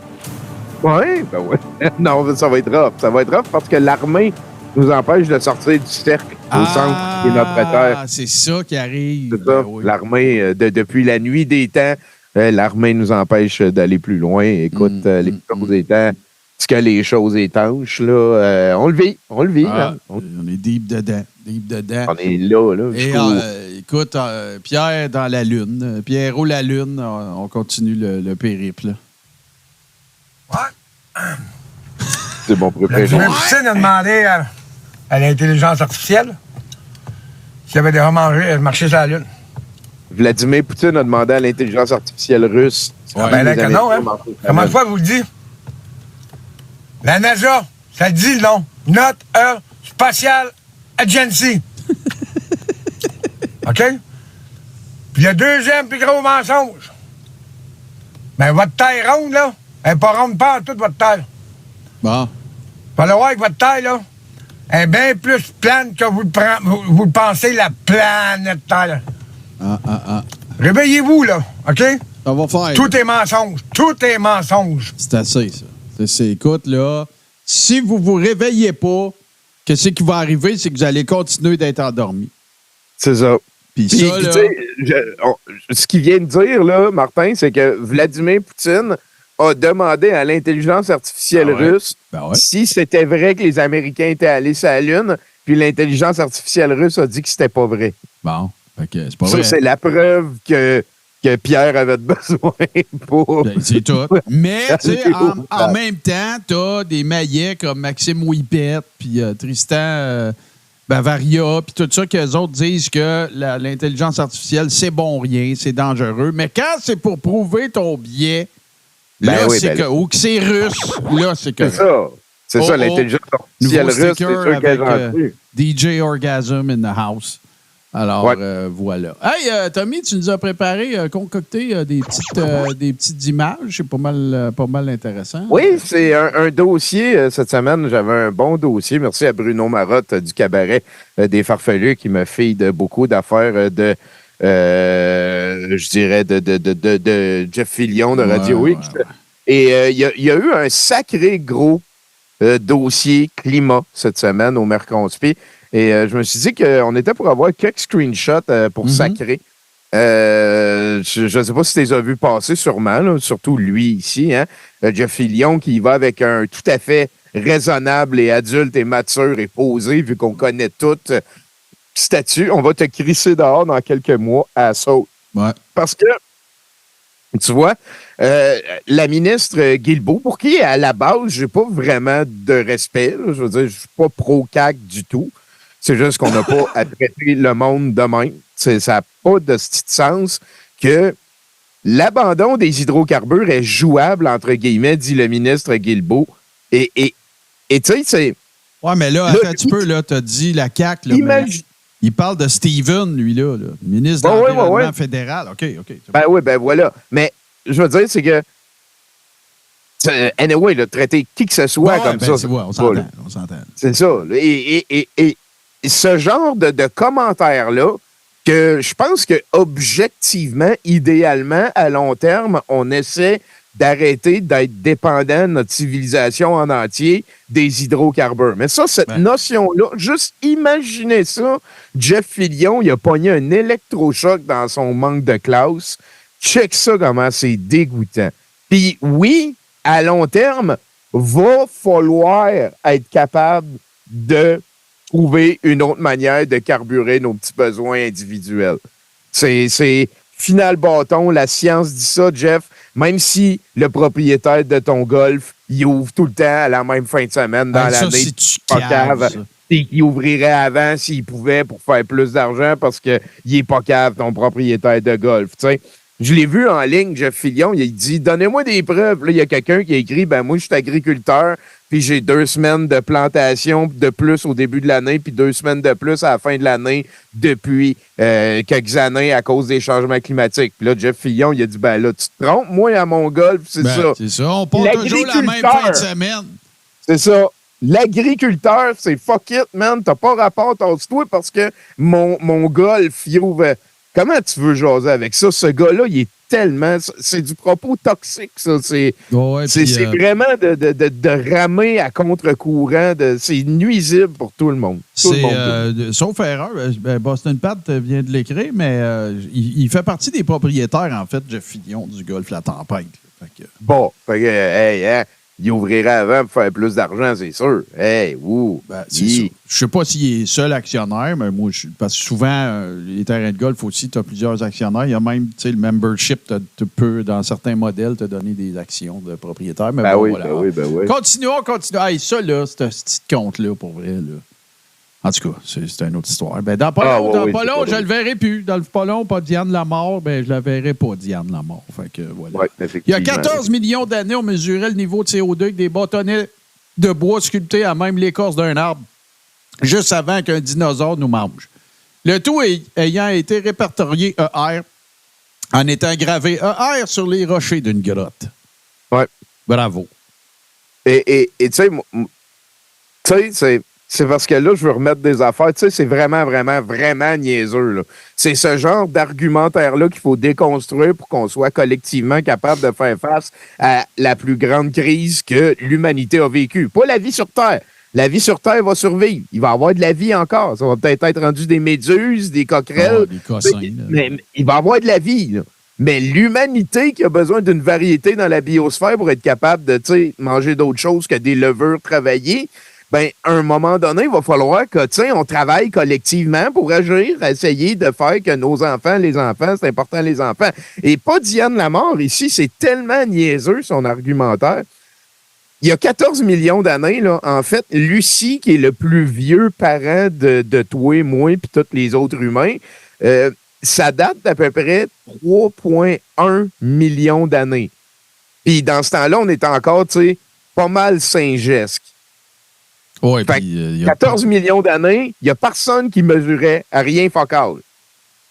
Oui, ben oui. Non, ça va être rough. Ça va être rough parce que l'armée nous empêche de sortir du cercle au centre qui est notre terre. Ah, c'est ça qui arrive. C'est ça. Ben oui. L'armée, depuis la nuit des temps, l'armée nous empêche d'aller plus loin. Écoute, les choses étant ce que les choses étanches, là, on le vit. Ah, hein. on est deep dedans. On est là. Et écoute, Pierre dans la Lune. Pierrot la Lune, on continue le périple. C'est mon préféré. Vladimir Poutine a demandé à l'intelligence artificielle s'il y avait déjà marché sur la Lune. Vladimir Poutine a demandé à l'intelligence artificielle russe. Ben là, que non, hein? Comment de fois vous le dit? La NASA, ça dit le nom. Not a Spatial Agency. OK? Puis le deuxième plus gros mensonge. Ben, votre terre ronde, là, elle n'est pas ronde pas en toute votre terre. Bon. Fallait voir que votre terre, là, elle est bien plus plane que vous le pensez, la planète Terre. Réveillez-vous, là, OK? Ça va faire. Tout est mensonge. Tout est mensonge. C'est assez, ça. Écoute, là, si vous vous réveillez pas, qu'est-ce qui va arriver? C'est que vous allez continuer d'être endormi. C'est ça. Puis Puis, ça, là... tu sais, ce qu'il vient de dire, là, Martin, c'est que Vladimir Poutine a demandé à l'intelligence artificielle russe si c'était vrai que les Américains étaient allés sur la Lune, puis l'intelligence artificielle russe a dit que c'était pas vrai. Bon, fait que c'est pas Ça, vrai. c'est la preuve que Pierre avait besoin pour... Ben, c'est tout. Mais, tu sais, en même temps, t'as des maillets comme Maxime Ouipet, puis Tristan Bavaria, puis tout ça, qu'eux autres disent que l'intelligence artificielle, c'est bon rien, c'est dangereux. Mais quand c'est pour prouver ton biais, là, ou que c'est russe, là, c'est que... C'est ça, l'intelligence artificielle russe, c'est sûr qu'elle est DJ Orgasm in the house. Alors, voilà. Hey, Tommy, tu nous as préparé, concocté des petites images. C'est pas mal intéressant. Oui, c'est un dossier. Cette semaine, j'avais un bon dossier. Merci à Bruno Marotte du cabaret des Farfelus qui me feed beaucoup d'affaires de Jeff Fillion de Radio X. Et il y a eu un sacré gros dossier climat cette semaine au Merconspi. Et je me suis dit qu'on était pour avoir quelques screenshots pour sacrer. Je ne sais pas si tu les as vus passer, sûrement, là, surtout lui ici, hein, Jeff Fillion, qui va avec un tout à fait raisonnable et adulte et mature et posé, vu qu'on connaît tout statut. On va te crisser dehors dans quelques mois à saut. Ouais. Parce que, tu vois, la ministre Guilbeault, pour qui, à la base, j'ai pas vraiment de respect, là, je veux dire, je suis pas pro-CAQ du tout. C'est juste qu'on n'a pas à traiter le monde de même. Ça n'a pas de sens que l'abandon des hydrocarbures est jouable, entre guillemets, dit le ministre Guilbeault. Et tu sais, c'est... Ouais, mais là, attends un petit peu, là, t'as dit la CAQ, là, il parle de Steven, lui, là, ministre de l'Environnement fédéral. OK. Ben oui, ben voilà. Mais, je veux dire, c'est que... Anyway, là, traiter qui que ce soit comme ça... on s'entend. C'est ça. Et ce genre de commentaires-là, que je pense que objectivement, idéalement, à long terme, on essaie d'arrêter d'être dépendant, notre civilisation en entier, des hydrocarbures. Mais ça, cette notion-là, juste imaginez ça. Jeff Fillion, il a pogné un électrochoc dans son manque de classe. Check ça comment c'est dégoûtant. Puis oui, à long terme, va falloir être capable de trouver une autre manière de carburer nos petits besoins individuels. C'est final bâton, la science dit ça, Jeff. Même si le propriétaire de ton golf, il ouvre tout le temps à la même fin de semaine dans l'année, pas cave, et qu'il ouvrirait avant s'il pouvait pour faire plus d'argent parce qu'il est pas cave, ton propriétaire de golf. T'sais. Je l'ai vu en ligne, Jeff Fillion, il dit « Donnez-moi des preuves. » Là, il y a quelqu'un qui a écrit « Ben moi, je suis agriculteur, puis puis j'ai 2 semaines de plantation de plus au début de l'année, puis 2 semaines de plus à la fin de l'année depuis quelques années à cause des changements climatiques. Puis là, Jeff Fillion, il a dit, ben là, tu te trompes, moi, à mon golf, c'est ça. C'est ça, on part toujours la même fin de semaine. C'est ça. L'agriculteur, c'est fuck it, man. T'as pas rapport, toi parce que mon golf, il ouvre. Comment tu veux jaser avec ça? Ce gars-là, il est tellement. C'est du propos toxique, ça. C'est vraiment de ramer à contre-courant. C'est nuisible pour tout le monde. Sauf erreur, Boston Pat vient de l'écrire, mais il fait partie des propriétaires, en fait, Jeff Fillion, du golf La Tempête. Bon, il ouvrirait avant pour faire plus d'argent, c'est sûr. Hey, wouh! Je sais pas s'il est seul actionnaire, mais moi, parce que souvent, les terrains de golf aussi, tu as plusieurs actionnaires. Il y a même, tu sais, le membership, tu peux, dans certains modèles, te donner des actions de propriétaires. Mais voilà. Continuons. Hey, ça, là, ce petit compte-là, pour vrai, là. En tout cas, c'est une autre histoire. Ben, dans pas long, je le verrai plus. Dans le pas long, pas Diane Lamar, ben je la verrai pas, Diane Lamar. Fait que, voilà. Ouais, il y a 14 millions d'années, on mesurait le niveau de CO2 avec des bâtonnets de bois sculptés à même l'écorce d'un arbre, juste avant qu'un dinosaure nous mange. Le tout ayant été répertorié ER en étant gravé ER sur les rochers d'une grotte. Ouais. Bravo. Et tu sais, c'est parce que là, je veux remettre des affaires. Tu sais, c'est vraiment, vraiment, vraiment niaiseux, là. C'est ce genre d'argumentaire-là qu'il faut déconstruire pour qu'on soit collectivement capable de faire face à la plus grande crise que l'humanité a vécue. Pas la vie sur Terre. La vie sur Terre va survivre. Il va y avoir de la vie encore. Ça va peut-être être rendu des méduses, des coquerelles. Des cossins, mais il va y avoir de la vie, là. Mais l'humanité qui a besoin d'une variété dans la biosphère pour être capable de, tu sais, manger d'autres choses que des levures travaillées, ben, à un moment donné, il va falloir que, tu sais, on travaille collectivement pour agir, essayer de faire que nos enfants, les enfants, c'est important les enfants. Et pas Diane Lamar ici, c'est tellement niaiseux son argumentaire. Il y a 14 millions d'années, là, en fait, Lucie, qui est le plus vieux parent de toi, moi, puis tous les autres humains, ça date d'à peu près 3,1 millions d'années. Puis dans ce temps-là, on est encore, tu sais, pas mal Saint-Gesque. Ouais, fait puis, 14 millions d'années, il n'y a personne qui mesurait à rien focal.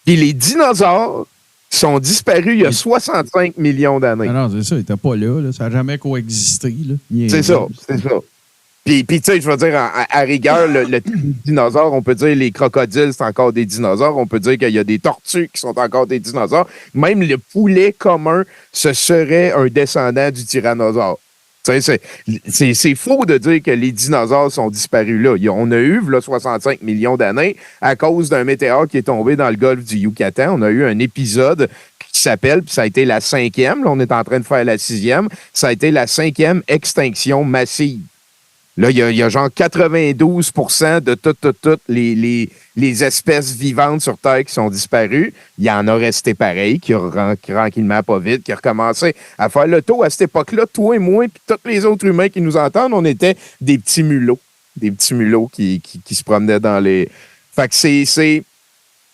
Puis les dinosaures sont disparus il y a 65 millions d'années. Non, c'est ça, ils n'étaient pas là. Ça n'a jamais coexisté. C'est ça. Puis tu sais, je veux dire, à rigueur, le dinosaure, on peut dire les crocodiles, c'est encore des dinosaures. On peut dire qu'il y a des tortues qui sont encore des dinosaures. Même le poulet commun, ce serait un descendant du tyrannosaure. C'est faux de dire que les dinosaures sont disparus là. On a eu, là, 65 millions d'années, à cause d'un météore qui est tombé dans le golfe du Yucatan. On a eu un épisode qui s'appelle, puis ça a été la 5e, là, on est en train de faire la 6e, ça a été la 5e extinction massive. Là, il y a genre 92% de toutes les espèces vivantes sur Terre qui sont disparues. Il y en a resté pareil, qui ont tranquillement, pas vite, qui a recommencé à faire le tour. À cette époque-là, toi et moi, puis tous les autres humains qui nous entendent, on était des petits mulots. Des petits mulots qui se promenaient dans les... Fait que c'est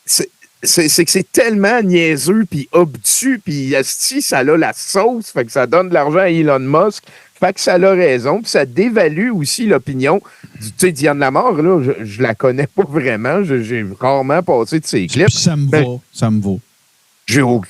que c'est tellement niaiseux, puis obtus, puis asti, ça a la sauce, fait que ça donne de l'argent à Elon Musk. Fait que ça a raison, puis ça dévalue aussi l'opinion. Tu sais, Diane Lamar, là, je la connais pas vraiment. J'ai rarement passé de ses clips. Puis ça me va.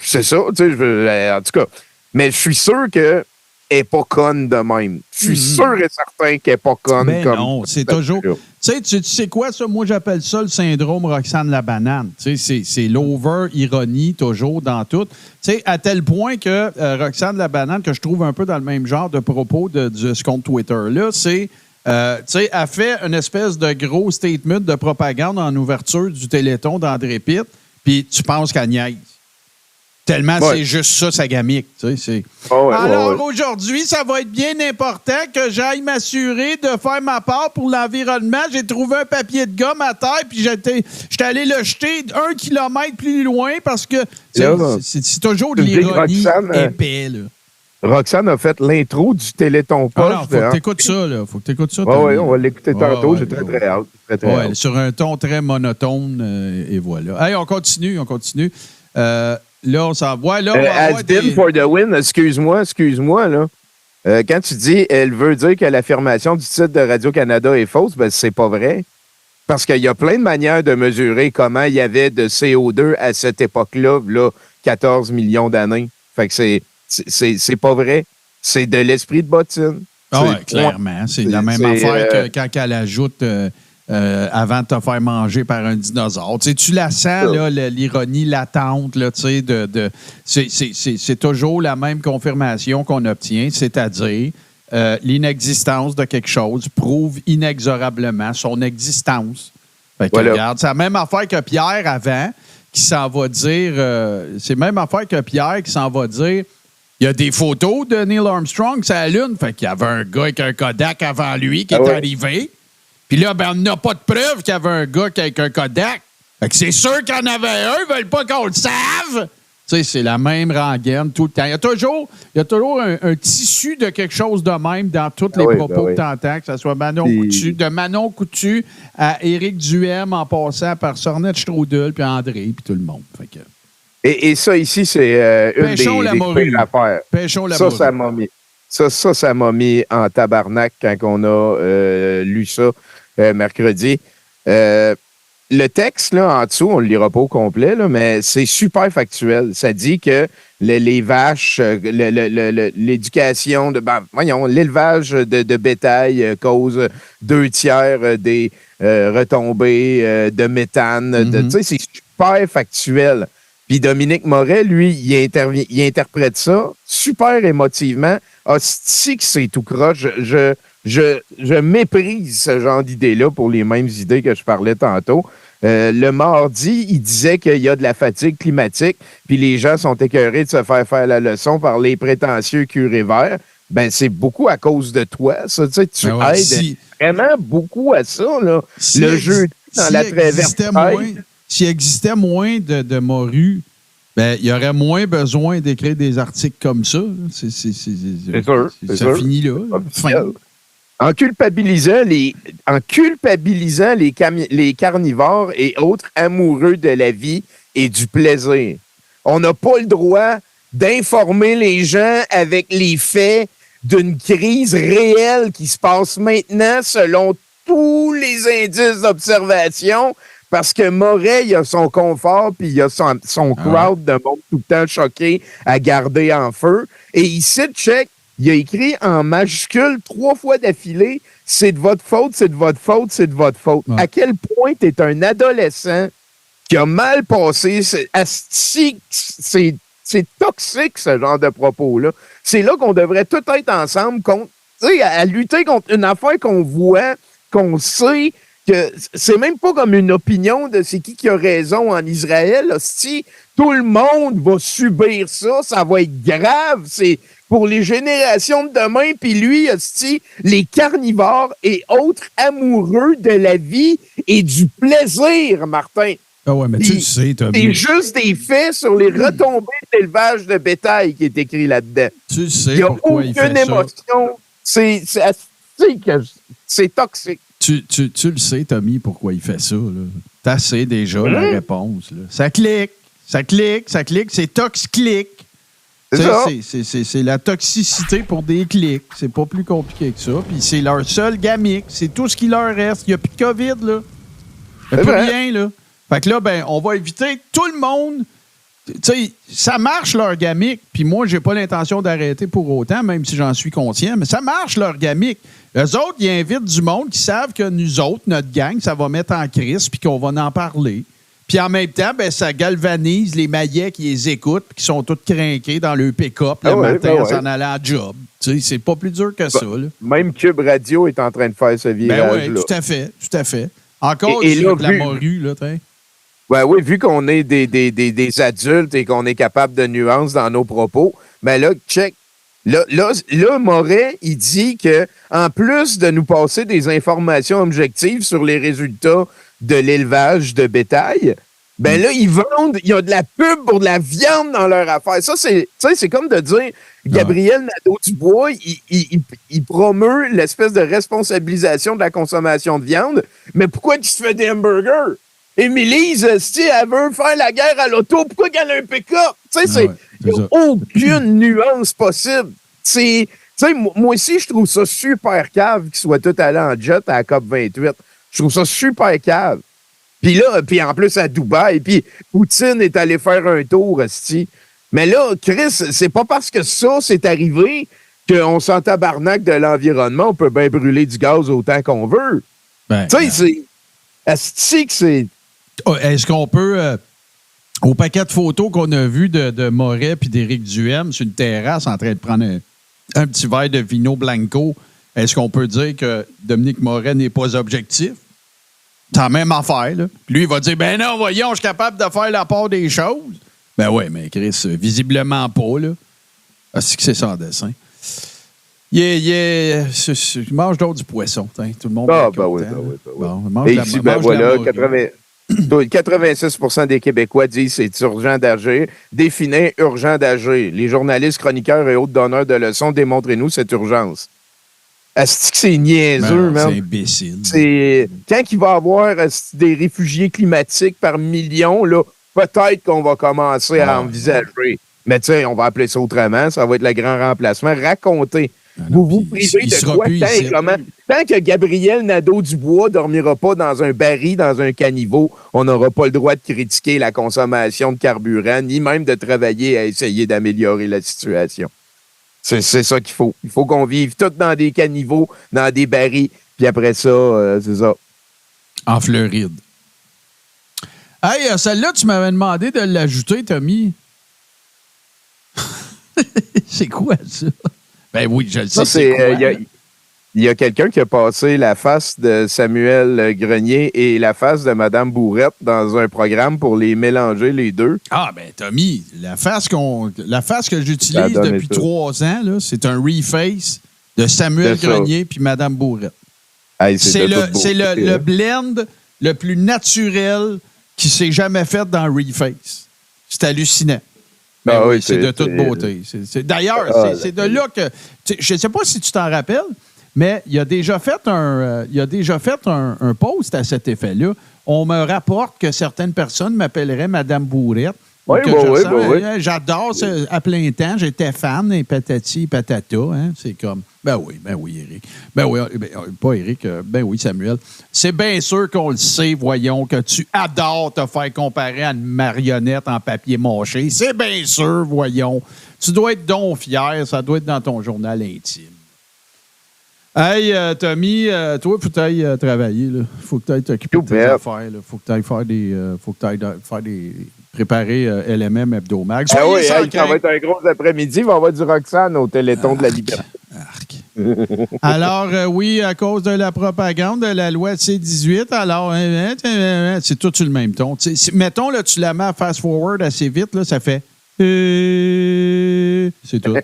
C'est ça, tu sais, en tout cas. Mais je suis sûr qu'elle n'est pas conne de même. Je suis sûr et certain qu'elle n'est pas conne. Mais comme non, c'est toujours... Tu sais quoi, ça? Moi, j'appelle ça le syndrome Roxane la banane. Tu sais, c'est l'over-ironie toujours dans tout. Tu sais, à tel point que Roxane la banane, que je trouve un peu dans le même genre de propos de ce compte Twitter-là, c'est... tu sais, elle fait une espèce de gros statement de propagande en ouverture du Téléthon d'André Pitt, puis tu penses qu'elle niaise. Tellement c'est juste ça, sa gamique. Tu sais, Alors aujourd'hui, ça va être bien important que j'aille m'assurer de faire ma part pour l'environnement. J'ai trouvé un papier de gomme à terre, puis j'étais allé le jeter 1 kilomètre plus loin parce que c'est toujours de l'ironie épais. Là. Roxane a fait l'intro du Téléthon Poche. Faut que t'écoutes ça, là. Faut que t'écoutes ça. Oui, on va l'écouter tantôt. J'ai très hâte. Très hâte. Sur un ton très monotone, et voilà. Hey, on continue. Là, on s'en va. Là, on va Has been for the win. Excuse-moi, là. quand tu dis elle veut dire que l'affirmation du titre de Radio-Canada est fausse, ben c'est pas vrai. Parce qu'il y a plein de manières de mesurer comment il y avait de CO2 à cette époque-là, là, 14 millions d'années. Fait que c'est pas vrai. C'est de l'esprit de bottine. Ah oui, clairement. C'est la même affaire que quand elle ajoute avant de te faire manger par un dinosaure. Tu sais, tu la sens, là, l'ironie latente, là, tu sais, c'est toujours la même confirmation qu'on obtient, c'est-à-dire l'inexistence de quelque chose prouve inexorablement son existence. Fait que, regarde, c'est la même affaire que Pierre avant, qui s'en va dire... c'est la même affaire que Pierre qui s'en va dire... Il y a des photos de Neil Armstrong sur la Lune. Fait qu'il y avait un gars avec un Kodak avant lui qui est arrivé. Puis là, ben, on n'a pas de preuve qu'il y avait un gars avec un Kodak. Fait que c'est sûr qu'il y en avait un. Ils veulent pas qu'on le save. Tu sais, c'est la même rengaine tout le temps. Il y a toujours un tissu de quelque chose de même dans tous les propos que tu entends, que ce soit de Manon Coutu à Éric Duhem en passant par Sornette Strudel puis André puis tout le monde. Fait que... Et ça, ici, c'est une des pires affaires. Ça m'a mis en tabarnak quand on a lu ça mercredi. Le texte, là, en dessous, on ne le lira pas au complet, là, mais c'est super factuel. Ça dit que les vaches, l'éducation, l'élevage de bétail cause 2/3 des retombées de méthane. Tu sais, c'est super factuel. Puis Dominique Moret, lui, il interprète ça super émotivement. Hostie que c'est tout croche. Je méprise ce genre d'idées-là pour les mêmes idées que je parlais tantôt. Le mardi, il disait qu'il y a de la fatigue climatique, puis les gens sont écœurés de se faire la leçon par les prétentieux curés verts. Ben, c'est beaucoup à cause de toi, ça. Tu sais, tu aides vraiment beaucoup à ça, là. Le jeu dans la traversée. S'il existait moins de morues, ben, il y aurait moins besoin d'écrire des articles comme ça. C'est sûr. Ça finit là. En culpabilisant les carnivores et autres amoureux de la vie et du plaisir, on n'a pas le droit d'informer les gens avec les faits d'une crise réelle qui se passe maintenant selon tous les indices d'observation. Parce que Moret, il a son confort, puis il a son crowd de monde tout le temps choqué à garder en feu. Et ici, check, il a écrit en majuscule 3 fois d'affilée, c'est de votre faute, c'est de votre faute, c'est de votre faute. Ouais. À quel point tu es un adolescent qui a mal passé, c'est toxique, ce genre de propos-là. C'est là qu'on devrait tout être ensemble à lutter contre une affaire qu'on voit, qu'on sait, que c'est même pas comme une opinion de c'est qui a raison en Israël. Si tout le monde va subir ça, ça va être grave. C'est pour les générations de demain. Puis lui, les carnivores et autres amoureux de la vie et du plaisir, Martin. Ah ouais, mais tu le sais, Tommy. C'est juste des faits sur les retombées de l'élevage de bétail qui est écrit là-dedans. Tu le sais pourquoi il fait ça. Il n'y a aucune émotion. C'est toxique. Tu le sais, Tommy, pourquoi il fait ça. T'as assez déjà la réponse. Là. Ça clique. C'est tox-clic. C'est la toxicité pour des clics. C'est pas plus compliqué que ça. Puis c'est leur seul gamique. C'est tout ce qui leur reste. Il n'y a plus de COVID, là. Il n'y a plus rien, là. Fait que là, ben, on va éviter tout le monde. Tu sais, ça marche leur gamique. Puis moi, j'ai pas l'intention d'arrêter pour autant, même si j'en suis conscient. Mais ça marche leur gamique. Eux autres, ils invitent du monde qui savent que nous autres, notre gang, ça va mettre en crise puis qu'on va en parler. Puis en même temps, ben, ça galvanise les maillets qui les écoutent puis qui sont tous crinqués dans le pick-up le matin en s'en allant à job. Tu sais, c'est pas plus dur que ça. Là. Même Cube Radio est en train de faire ce virage-là. Ben oui, tout à fait. Encore sur la morue, là, t'sais. Ben oui, vu qu'on est des adultes et qu'on est capable de nuances dans nos propos, ben là, check. Là, Moret, il dit que en plus de nous passer des informations objectives sur les résultats de l'élevage de bétail, ben là, il y a de la pub pour de la viande dans leur affaire. Ça, c'est comme de dire, Gabriel Nadeau-Dubois, il promeut l'espèce de responsabilisation de la consommation de viande, mais pourquoi il se fait des hamburgers? Émilise, si elle veut faire la guerre à l'auto, pourquoi qu'elle a un pick-up? Tu sais, il n'y a aucune nuance possible. C'est Tu sais, moi aussi, je trouve ça super cave qu'ils soient tous allés en jet à la COP28. Je trouve ça super cave. Puis là, puis en plus à Dubaï, puis Poutine est allé faire un tour, esti. Mais là, Chris, c'est pas parce que ça s'est arrivé qu'on s'en tabarnaque de l'environnement. On peut bien brûler du gaz autant qu'on veut. Ben, tu sais, c'est... Esti que c'est... Est-ce qu'on peut... au paquet de photos qu'on a vu de Moret puis d'Éric Duhem sur une terrasse en train de prendre un petit verre de vino blanco, est-ce qu'on peut dire que Dominique Moret n'est pas objectif? C'est la même affaire, là. Puis lui, il va dire, ben non, voyons, je suis capable de faire la part des choses. Ben oui, mais Chris, visiblement pas, là. Ah, c'est que c'est sans dessin. Il mange d'autres du poisson. Hein. Tout le monde est content. Oui. Bon, mange et la, ici, mange voilà, la 86 des Québécois disent que c'est urgent d'agir. Définez urgent d'agir. Les journalistes, chroniqueurs et autres donneurs de leçons, démontrez-nous cette urgence. Est-ce que c'est niaiseux, man? C'est imbécile. C'est... Quand il va y avoir des réfugiés climatiques par millions, là, peut-être qu'on va commencer à envisager. Mais tu sais, on va appeler ça autrement. Ça va être le grand remplacement. Racontez. Vous privez de quoi? Tant que Gabriel Nadeau-Dubois ne dormira pas dans un baril, dans un caniveau, on n'aura pas le droit de critiquer la consommation de carburant, ni même de travailler à essayer d'améliorer la situation. C'est ça qu'il faut. Il faut qu'on vive tous dans des caniveaux, dans des barils, puis après ça, c'est ça. En Floride. Hey, celle-là, tu m'avais demandé de l'ajouter, Tommy. C'est quoi ça? Ben oui, je le sais. Il y a quelqu'un qui a passé la face de Samuel Grenier et la face de Mme Bourrette dans un programme pour les mélanger les deux. Ah, ben Tommy, la face que j'utilise depuis 3 ans, là, c'est un reface de Samuel Grenier puis Mme Bourrette. Hey, c'est le blend le plus naturel qui s'est jamais fait dans reface. C'est hallucinant. Ben oui, c'est de toute beauté. D'ailleurs, c'est de là que... Je ne sais pas si tu t'en rappelles, mais il a déjà fait un post à cet effet-là. On me rapporte que certaines personnes m'appelleraient Mme Bourrette. Oui. J'adore ça à plein temps. J'étais fan et patati et patata. Hein? C'est comme... Ben oui, Éric. Pas Éric. Ben oui, Samuel. C'est bien sûr qu'on le sait, voyons, que tu adores te faire comparer à une marionnette en papier mâché. C'est bien sûr, voyons. Tu dois être donc fier. Ça doit être dans ton journal intime. Hey, Tommy, toi, il faut que tu ailles travailler. Il faut que tu ailles t'occuper de tes affaires. Il faut que tu ailles faire des... préparer LMM Hebdomag. Ah oui, ça va être un gros après-midi. Il va y avoir du Roxane au Téléthon de la Liberté. Alors, oui, à cause de la propagande de la loi C-18, alors, c'est tout sur le même ton. Mettons, là, tu la mets à fast-forward assez vite, là, ça fait... C'est tout.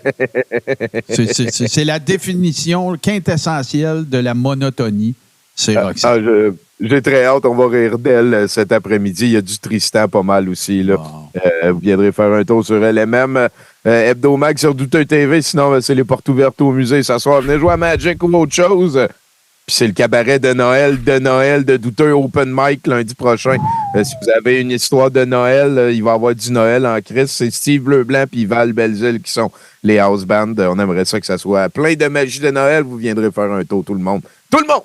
C'est la définition quintessentielle de la monotonie. C'est Roxane. J'ai très hâte. On va rire d'elle cet après-midi. Il y a du Tristan pas mal aussi. Là. Wow. Vous viendrez faire un tour sur LMM. Hebdomag sur Douteux TV. Sinon, c'est les portes ouvertes au musée ce soir. Venez jouer à Magic ou autre chose. Puis c'est le cabaret de Noël de Douteux Open Mic lundi prochain. Si vous avez une histoire de Noël, il va y avoir du Noël en crise. C'est Steve Leblanc et Val Belzile qui sont les house bands. On aimerait ça que ça soit plein de magie de Noël. Vous viendrez faire un tour, tout le monde. Tout le monde!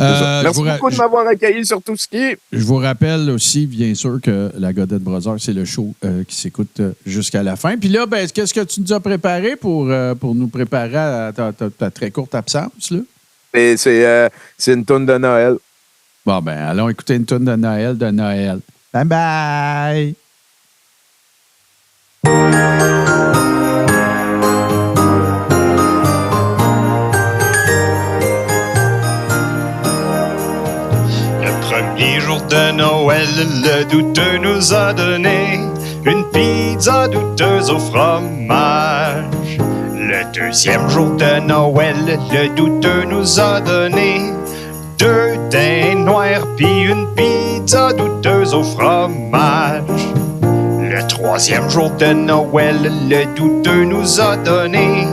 Merci beaucoup de m'avoir accueilli sur tout ce qui est. Je vous rappelle aussi, bien sûr, que la Godette Brothers, c'est le show qui s'écoute jusqu'à la fin. Puis là, qu'est-ce que tu nous as préparé pour nous préparer à ta très courte absence, là? C'est une toune de Noël. Bon, allons écouter une toune de Noël. Bye bye! Premier jour de Noël, le douteux nous a donné une pizza douteuse au fromage. Le deuxième jour de Noël, le douteux nous a donné 2 daims noirs puis une pizza douteuse au fromage. Le troisième jour de Noël, le douteux nous a donné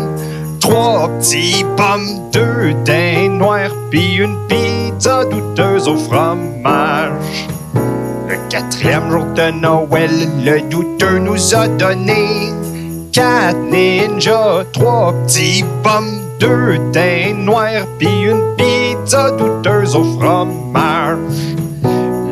3 petits pommes, 2 daims noirs puis une pizza douteuse au fromage. Le quatrième jour de Noël, le douteux nous a donné 4 ninjas, 3 petits pommes, 2 thym noirs, puis une pizza douteuse au fromage.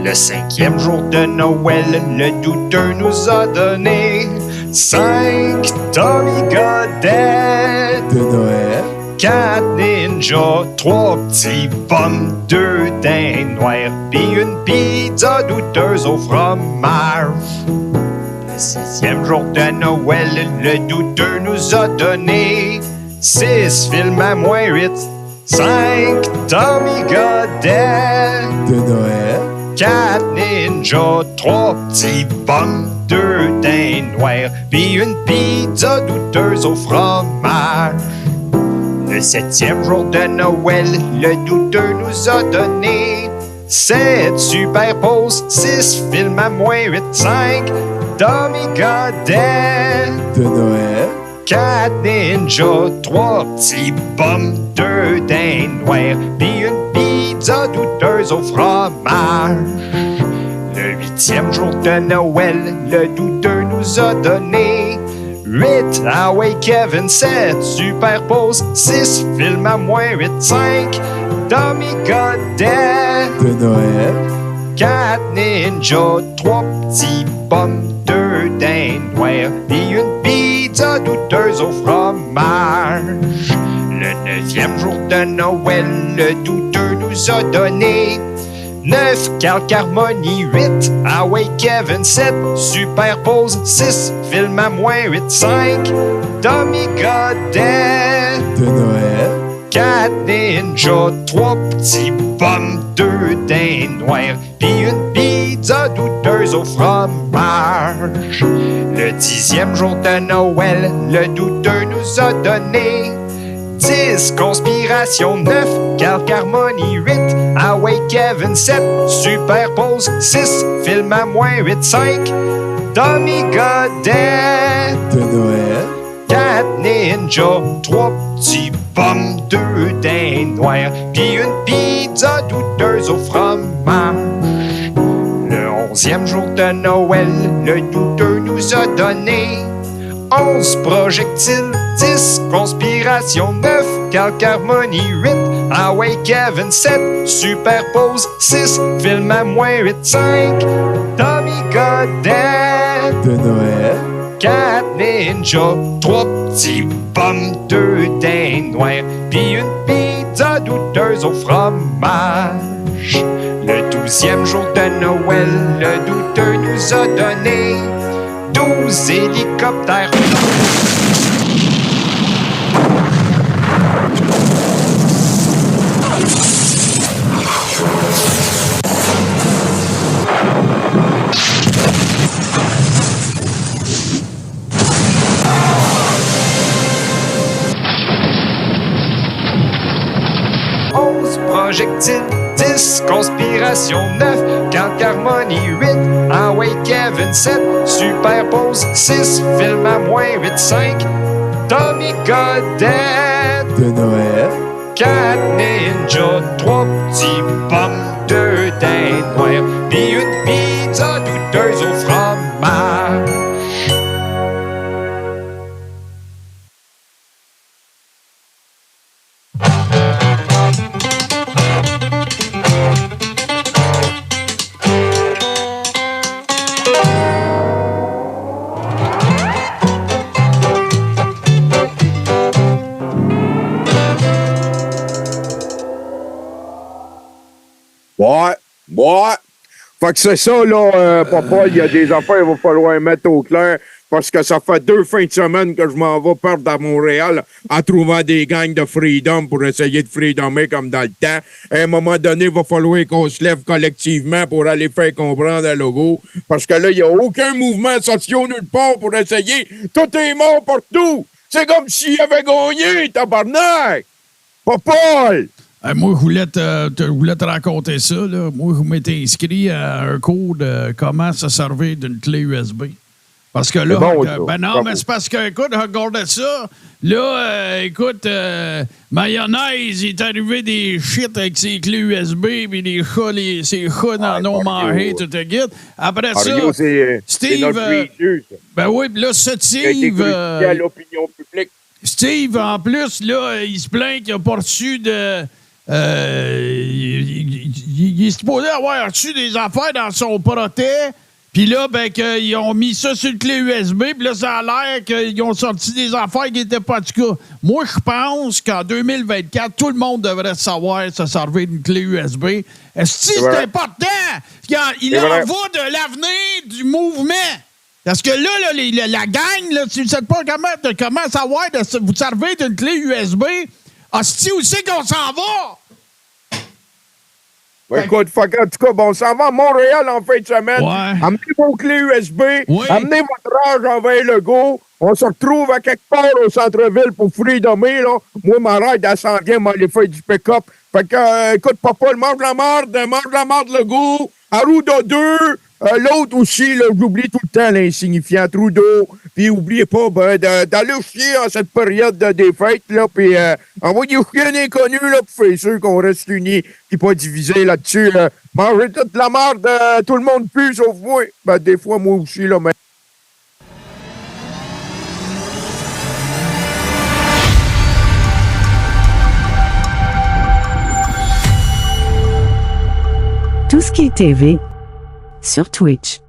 Le 5e jour de Noël, le douteux nous a donné 5 Tommy Godet De Noël. 4 Ninja, 3 petits pommes, 2 thym noirs, puis une pizza douteuse au fromage. Le 6e jour de Noël, le douteux nous a donné 6 films à moins 8, 5 Tommy Godet De Noël. 4 Ninja, 3 petits pommes, 2 thym noirs, puis une pizza douteuse au fromage. Le 7e jour de Noël, le douteux nous a donné 7 superposes, 6 films à moins 8, 5 Tommy Godet De Noël. 4 Ninja, 3 petits pommes, 2 thym noirs, puis une pizza douteuse au fromage. Le 8e jour de Noël, le douteux nous a donné 8 Hawaii Kevin, 7 superposes, 6 films à moins 8, 5 Tommy Godet De Noël. 4 Ninja, 3 petits pommes, 2 thym noirs, puis une pizza douteuse au fromage. Le 9e jour de Noël, le douteux nous a donné 9 Calc Harmonie, 8 Hawaii Kevin, 7 superpose, 6 film à moins 8, 5 Tommy Godet De Noël. 4 Ninja, 3 petits pommes, 2 thym noirs, puis une pizza douteuse au fromage. Le 10e jour de Noël, le douteux nous a donné 10 Conspiration, 9 Calc Harmonie, 8 Hawaii Kevin, 7 Superpose, 6 film à moins 8, 5 Tommy Godet De Noël. 4 Ninja, 3 petits pommes, 2 thym noirs, puis une pizza douteuse au fromage. Le 11e jour de Noël, le douteux nous a donné 11 projectiles, 10 Conspiration, 9 Calc Harmonie, 8 Hawaii Kevin, 7 Superpose, 6 film à moins 8, 5 Tommy Godet De Noël. 4 Ninja, 3 petits pommes, 2 thym noirs, puis une pizza douteuse au fromage. Le 12e jour de Noël, le douteux nous a donné 12 hélicoptères. Projectile, 10 Conspiration, 9 Calc Harmonie, 8 Hawaii Kevin, 7 Superpose, 6 film à moins 8, 5 Tommy Godet De Noël. 4 Ninja, 3 petits pommes, 2 thym noirs, puis une pizza douteuse au fromage. Ouais. Fait que c'est ça, là, papa, il y a des affaires qu'il va falloir mettre au clair parce que ça fait 2 fins de semaine que je m'en vais perdre à Montréal en trouvant des gangs de freedom pour essayer de freedomer comme dans le temps. À un moment donné, il va falloir qu'on se lève collectivement pour aller faire comprendre à Legault parce que là, il n'y a aucun mouvement social nulle part pour essayer. Tout est mort partout. C'est comme s'il avait gagné, tabarnak! Pas Paul! Moi, je voulais te raconter ça. Là. Moi, je m'étais inscrit à un cours de comment se servir d'une clé USB. Parce que là, bon, non, mais c'est parce que, écoute, regardez ça. Là, écoute, Mayonnaise, il est arrivé des shit avec ses clés USB, puis les chats, ses chats dans nos mangés, tout le guide. Après Mario, ça, Steve. c'est notre précieux, ça. Ben oui, puis là, ce Il a été Steve. crucifié à l'opinion publique. Steve, en plus, là, il se plaint qu'il n'a pas reçu de... il est supposé avoir reçu des affaires dans son protet. Puis là, ben, qu'ils ont mis ça sur une clé USB. Puis là, ça a l'air qu'ils ont sorti des affaires qui n'étaient pas... En tout cas, moi, je pense qu'en 2024, tout le monde devrait savoir se servir d'une clé USB. Est-ce que c'est important? Il en va de l'avenir du mouvement. Parce que là, la gang, là, tu ne sais pas comment savoir de vous servir d'une clé USB. Hostie, où c'est qu'on s'en va? Ouais, écoute, en tout cas, bon, on s'en va à Montréal en fin de semaine. Ouais. Amenez vos clés USB. Oui. Amenez votre âge envers le go. On se retrouve à quelque part au centre-ville pour Freedomé, là. Moi, ma ride, elle s'en vient, m'aller faire du pick-up. Fait que, écoute, papa, mange la marde, le go. Arruda 2. L'autre aussi, là, j'oublie tout le temps l'insignifiant Trudeau. Puis oubliez pas d'aller chier en cette période des fêtes, là. Puis envoyez chier un inconnu, là, pour faire sûr qu'on reste unis puis pas divisés là-dessus. Mangez toute la merde, tout le monde pue, sauf moi. Ben, des fois, moi aussi, là, mais... Tout ce qui est TV sur Twitch.